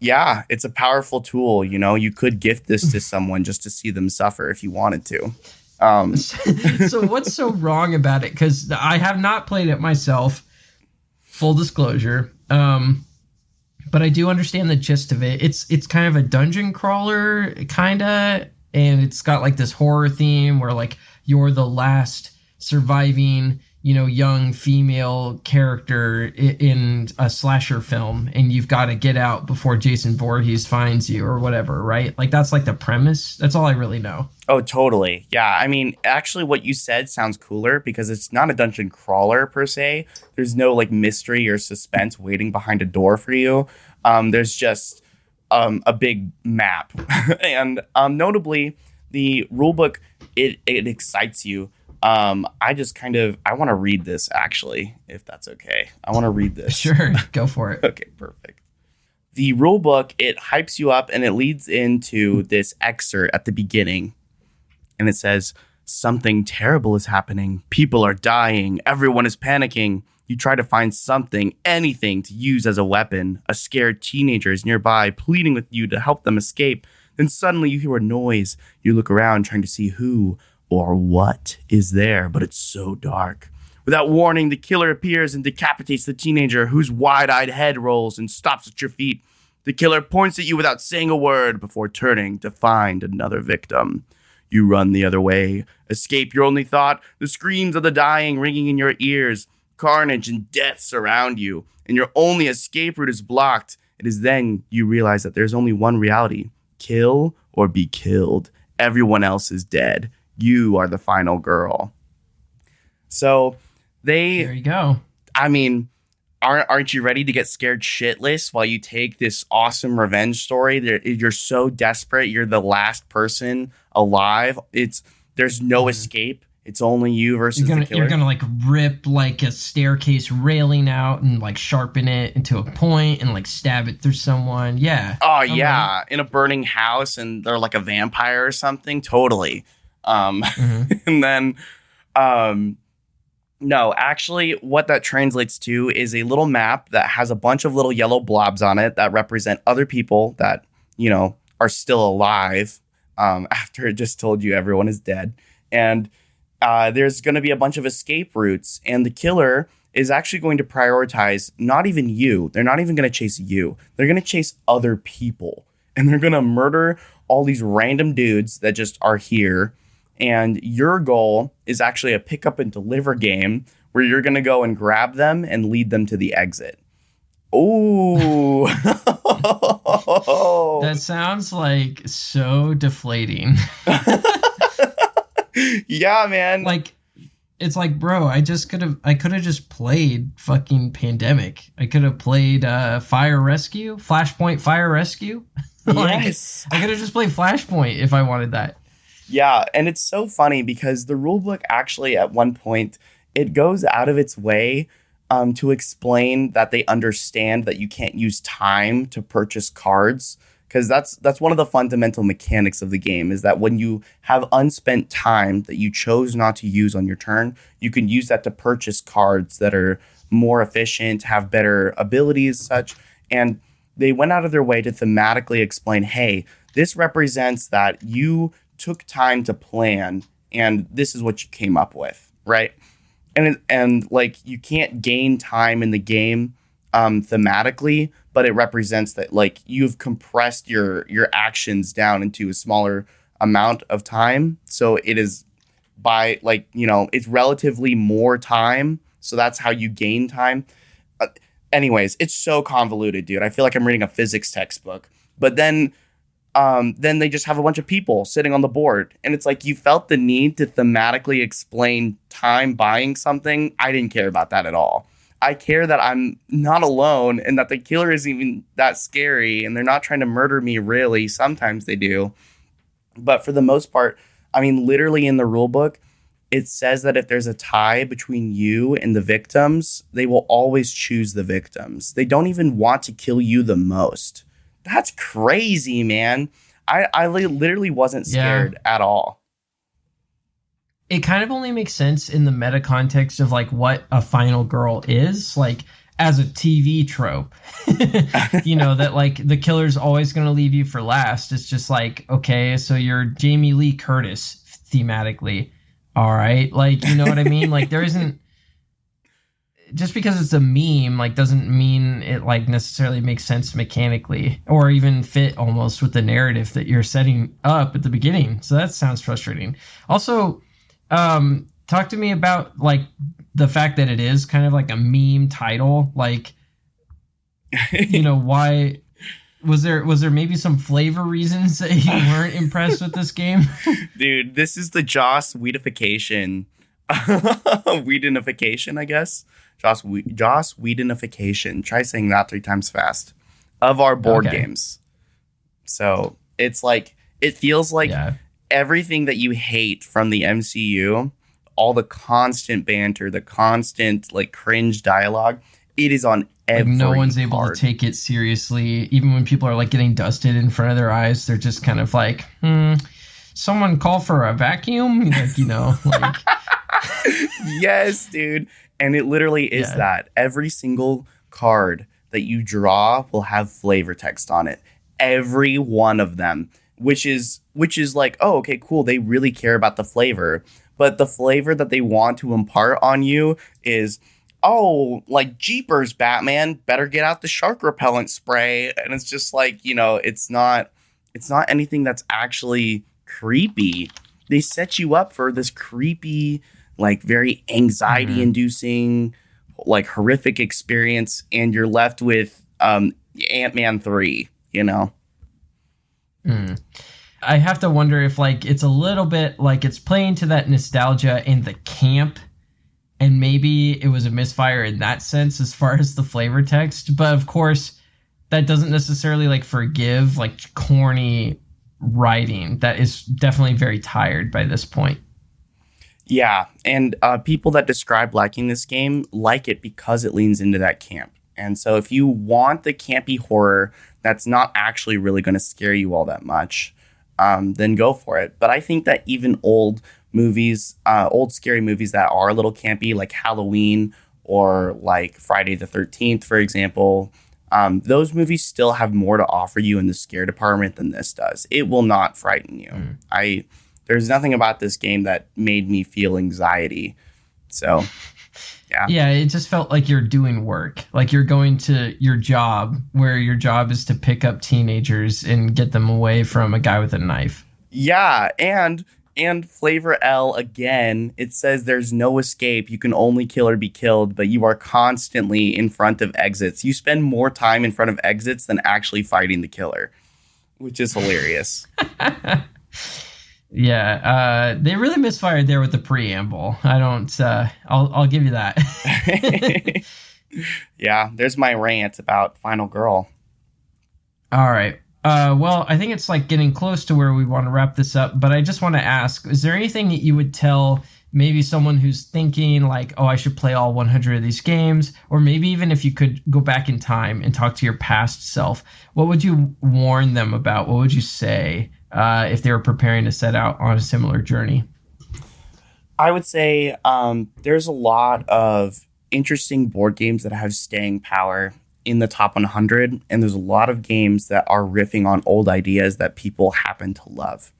Yeah, it's a powerful tool. You could gift this to someone just to see them suffer if you wanted to. So what's so wrong about it? Because I have not played it myself, full disclosure. But I do understand the gist of it. It's kind of a dungeon crawler, kinda, and it's got like this horror theme where like you're the last surviving, young female character in a slasher film, and you've got to get out before Jason Voorhees finds you or whatever, right? Like that's like the premise. That's all I really know. Oh, totally. Yeah. I mean, actually what you said sounds cooler because it's not a dungeon crawler per se. There's no like mystery or suspense waiting behind a door for you. There's just a big map. And notably, the rulebook, it excites you. I want to read this, actually, if that's okay. I want to read this. Sure, go for it. Okay, perfect. The rulebook, it hypes you up and it leads into this excerpt at the beginning. And it says, something terrible is happening. People are dying. Everyone is panicking. You try to find something, anything to use as a weapon. A scared teenager is nearby, pleading with you to help them escape. Then suddenly you hear a noise. You look around trying to see who or what is there, but it's so dark. Without warning, the killer appears and decapitates the teenager, whose wide-eyed head rolls and stops at your feet. The killer points at you without saying a word before turning to find another victim. You run the other way. Escape your only thought. The screams of the dying ringing in your ears. Carnage and death surround you, and your only escape route is blocked. It is then you realize that there's only one reality. Kill or be killed. Everyone else is dead. You are the final girl. So there you go. I mean, aren't you ready to get scared shitless while you take this awesome revenge story? You're so desperate. You're the last person alive. There's no escape. It's only you versus the killer. You're gonna like rip like a staircase railing out and like sharpen it into a point and like stab it through someone. Yeah. Oh yeah, in a burning house and they're like a vampire or something. Totally. And then, no, actually, what that translates to is a little map that has a bunch of little yellow blobs on it that represent other people that, are still alive after it just told you everyone is dead. And there's going to be a bunch of escape routes. And the killer is actually going to prioritize not even you. They're not even going to chase you. They're going to chase other people. And they're going to murder all these random dudes that just are here. And your goal is actually a pick up and deliver game where you're going to go and grab them and lead them to the exit. Oh, that sounds like so deflating. Yeah, man. Like, it's like, bro, I could have just played fucking Pandemic. I could have played Flashpoint Fire Rescue. Yes. I could have just played Flashpoint if I wanted that. Yeah, and it's so funny because the rulebook actually at one point, it goes out of its way to explain that they understand that you can't use time to purchase cards. Because that's one of the fundamental mechanics of the game is that when you have unspent time that you chose not to use on your turn, you can use that to purchase cards that are more efficient, have better abilities, such. And they went out of their way to thematically explain, hey, this represents that you took time to plan and this is what you came up with, right? And like you can't gain time in the game thematically, but it represents that like you've compressed your actions down into a smaller amount of time. So it is by like, it's relatively more time. So that's how you gain time. Anyways, it's so convoluted, dude. I feel like I'm reading a physics textbook. But then they just have a bunch of people sitting on the board. And it's like you felt the need to thematically explain time buying something. I didn't care about that at all. I care that I'm not alone and that the killer isn't even that scary and they're not trying to murder me, really. Sometimes they do. But for the most part, I mean, literally in the rule book, it says that if there's a tie between you and the victims, they will always choose the victims. They don't even want to kill you the most. That's crazy, man. I literally wasn't scared at all. It kind of only makes sense in the meta context of like what a final girl is, like as a TV trope, that like the killer's always going to leave you for last. It's just like, okay, so you're Jamie Lee Curtis thematically. All right. Like, you know what I mean? Like there isn't, just because it's a meme, like doesn't mean it like necessarily makes sense mechanically or even fit almost with the narrative that you're setting up at the beginning. So that sounds frustrating. Also, talk to me about like the fact that it is kind of like a meme title. Like, why was there maybe some flavor reasons that you weren't impressed with this game? Dude, this is the Joss Whedonification. Whedonification, I guess. Joss Whedonification. Try saying that 3 times fast. Of our board games. So it's like, it feels like everything that you hate from the MCU, all the constant banter, the constant like cringe dialogue, it is on every no one's able card. To take it seriously. Even when people are like getting dusted in front of their eyes, they're just kind of like, someone call for a vacuum? Like, like Yes, dude. And it literally is that. Every single card that you draw will have flavor text on it. Every one of them. Which is like, oh, okay, cool. They really care about the flavor. But the flavor that they want to impart on you is, oh, like Jeepers, Batman, better get out the shark repellent spray. And it's just like, it's not anything that's actually creepy. They set you up for this creepy, like very anxiety inducing, like horrific experience. And you're left with Ant-Man 3, I have to wonder if like it's a little bit like it's playing to that nostalgia in the camp, and maybe it was a misfire in that sense as far as the flavor text. But of course, that doesn't necessarily like forgive like corny writing that is definitely very tired by this point. Yeah, and people that describe liking this game like it because it leans into that camp. And so if you want the campy horror that's not actually really going to scare you all that much, then go for it. But I think that even old movies, old scary movies that are a little campy, like Halloween or like Friday the 13th, for example, those movies still have more to offer you in the scare department than this does. It will not frighten you. There's nothing about this game that made me feel anxiety. So, yeah. Yeah, it just felt like you're doing work. Like you're going to your job, where your job is to pick up teenagers and get them away from a guy with a knife. Yeah, and Flavor L, again, it says there's no escape. You can only kill or be killed, but you are constantly in front of exits. You spend more time in front of exits than actually fighting the killer, which is hilarious. Yeah, they really misfired there with the preamble. I'll give you that. Yeah, there's my rant about Final Girl. All right. Well, I think it's like getting close to where we want to wrap this up, but I just want to ask, is there anything that you would tell maybe someone who's thinking like, oh, I should play all 100 of these games, or maybe even if you could go back in time and talk to your past self, what would you warn them about? What would you say if they were preparing to set out on a similar journey? I would say there's a lot of interesting board games that have staying power in the top 100, and there's a lot of games that are riffing on old ideas that people happen to love.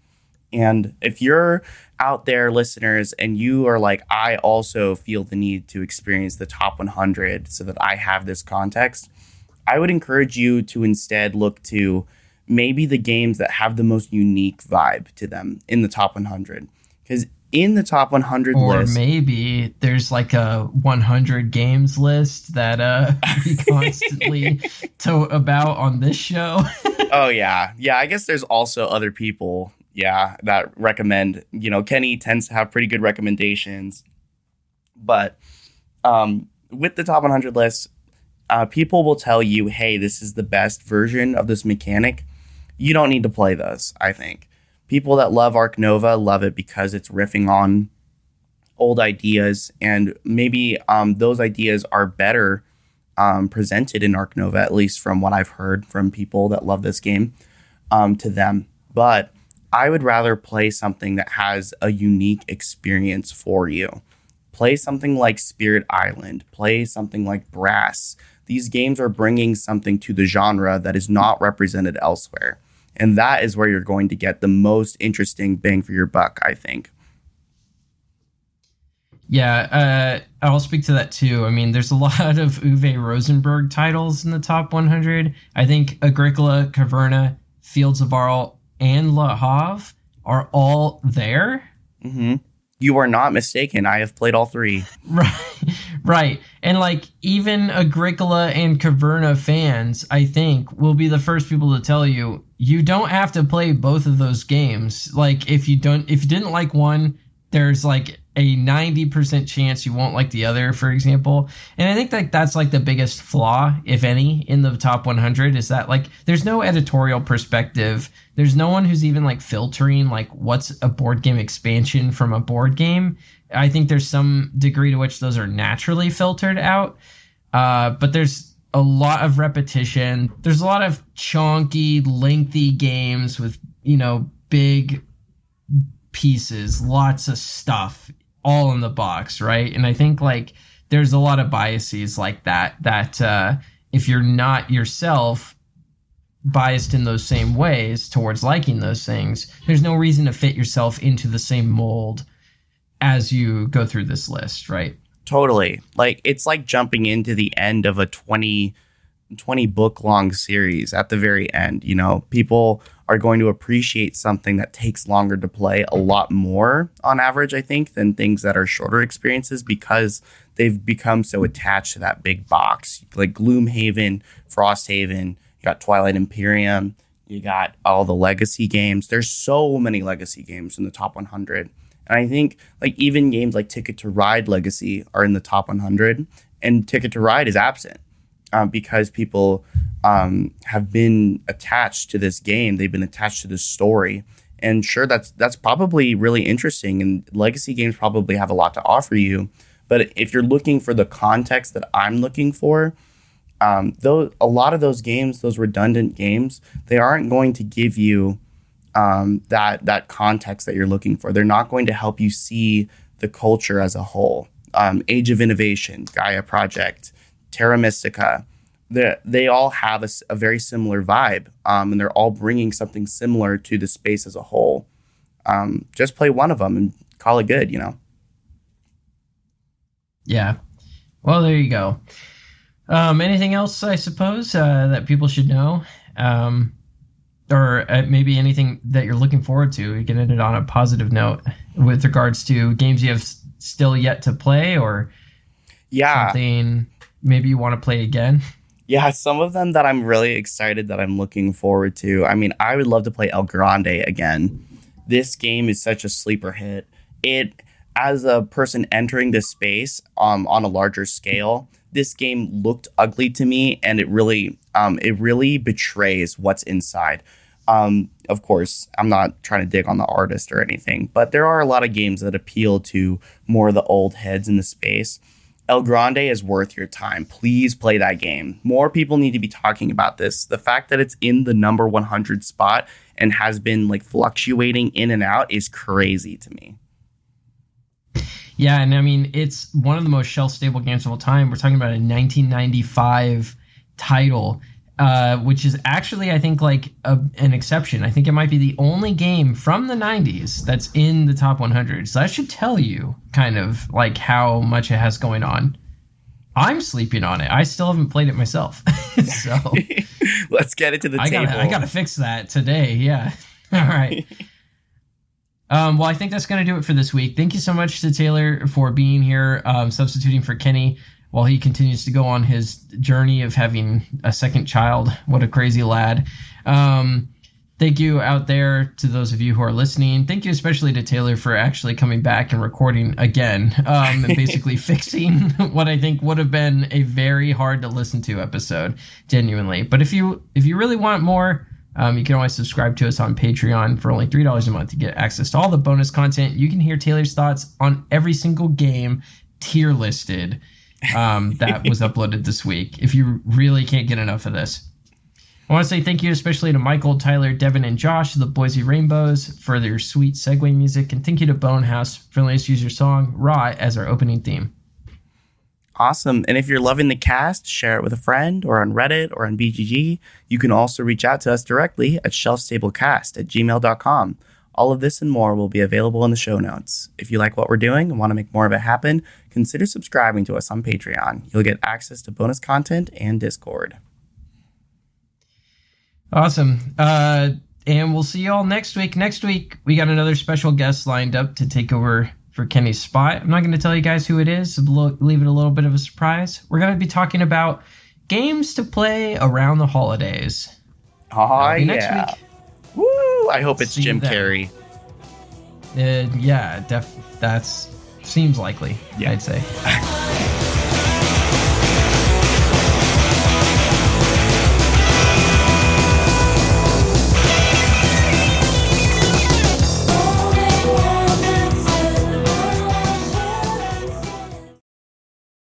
And if you're out there, listeners, and you are like, I also feel the need to experience the top 100 so that I have this context, I would encourage you to instead look to maybe the games that have the most unique vibe to them in the top 100. Because in the top 100 list... Or maybe there's like a 100 games list that we constantly tote about on this show. Oh, yeah. Yeah, I guess there's also other people, that recommend. Kenny tends to have pretty good recommendations. But with the top 100 list, people will tell you, hey, this is the best version of this mechanic. You don't need to play those, I think. People that love Arc Nova love it because it's riffing on old ideas, and maybe those ideas are better presented in Arc Nova, at least from what I've heard from people that love this game, to them. But I would rather play something that has a unique experience for you. Play something like Spirit Island. Play something like Brass. These games are bringing something to the genre that is not represented elsewhere. And that is where you're going to get the most interesting bang for your buck, I think. Yeah, I'll speak to that too. I mean, there's a lot of Uwe Rosenberg titles in the top 100. I think Agricola, Caverna, Fields of Arle, and Le Havre are all there. Mm-hmm. You are not mistaken. I have played all three. Right. And like even Agricola and Caverna fans, I think, will be the first people to tell you, you don't have to play both of those games. Like if you didn't like one, there's like a 90% chance you won't like the other, for example. And I think that's like the biggest flaw, if any, in the top 100 is that like there's no editorial perspective. There's no one who's even like filtering like what's a board game expansion from a board game. I think there's some degree to which those are naturally filtered out. But there's a lot of repetition. There's a lot of chunky, lengthy games with, big pieces, lots of stuff all in the box, right? And I think like there's a lot of biases like that if you're not yourself biased in those same ways towards liking those things, there's no reason to fit yourself into the same mold as you go through this list, right? Totally. Like it's like jumping into the end of a 20 book long series at the very end. People are going to appreciate something that takes longer to play a lot more on average, I think, than things that are shorter experiences because they've become so attached to that big box. Like Gloomhaven, Frosthaven, you got Twilight Imperium, you got all the legacy games. There's so many legacy games in the top 100. And I think like even games like Ticket to Ride Legacy are in the top 100, and Ticket to Ride is absent because people have been attached to this game. They've been attached to this story. And sure, that's probably really interesting. And legacy games probably have a lot to offer you. But if you're looking for the context that I'm looking for, though a lot of those games, those redundant games, they aren't going to give you that context that you're looking for. They're not going to help you see the culture as a whole. Age of Innovation, Gaia Project, Terra Mystica, they all have a very similar vibe, and they're all bringing something similar to the space as a whole. Just play one of them and call it good, Yeah. Well, there you go. Anything else, I suppose, that people should know? Or maybe anything that you're looking forward to? You can end it on a positive note with regards to games you have still yet to play, or something maybe you want to play again. Yeah, some of them that I'm really excited that I'm looking forward to. I mean, I would love to play El Grande again. This game is such a sleeper hit. As a person entering this space on a larger scale, this game looked ugly to me, and it really betrays what's inside. Of course, I'm not trying to dig on the artist or anything, but there are a lot of games that appeal to more of the old heads in the space. El Grande is worth your time. Please play that game. More people need to be talking about this. The fact that it's in the number 100 spot and has been like fluctuating in and out is crazy to me. Yeah, and I mean, it's one of the most shelf-stable games of all time. We're talking about a 1995 title, which is actually, I think, like an exception. I think it might be the only game from the 90s that's in the top 100. So that should tell you kind of like how much it has going on. I'm sleeping on it. I still haven't played it myself. So let's get it to the table. I gotta fix that today. Yeah. All right. Well, I think that's going to do it for this week. Thank you so much to Taylor for being here, substituting for Kenny while he continues to go on his journey of having a second child. What a crazy lad. Thank you out there to those of you who are listening. Thank you especially to Taylor for actually coming back and recording again, and basically fixing what I think would have been a very hard to listen to episode, genuinely. But if you really want more, you can always subscribe to us on Patreon for only $3 a month to get access to all the bonus content. You can hear Taylor's thoughts on every single game tier listed that was uploaded this week, if you really can't get enough of this. I want to say thank you especially to Michael, Tyler, Devon, and Josh of the Boise RainBeaus for their sweet segue music, and thank you to Bonehouse for letting us use your song, Raw, as our opening theme. Awesome. And if you're loving the cast, share it with a friend or on Reddit or on BGG. You can also reach out to us directly at shelfstablecast@gmail.com. All of this and more will be available in the show notes. If you like what we're doing and want to make more of it happen, consider subscribing to us on Patreon. You'll get access to bonus content and Discord. Awesome. And we'll see you all next week. Next week, we got another special guest lined up to take over for Kenny's spot. I'm not going to tell you guys who it is, so leave it a little bit of a surprise. We're going to be talking about games to play around the holidays. Oh, yeah. Next week. Woo! I hope it's Jim Carrey. Yeah, that seems likely, I'd say.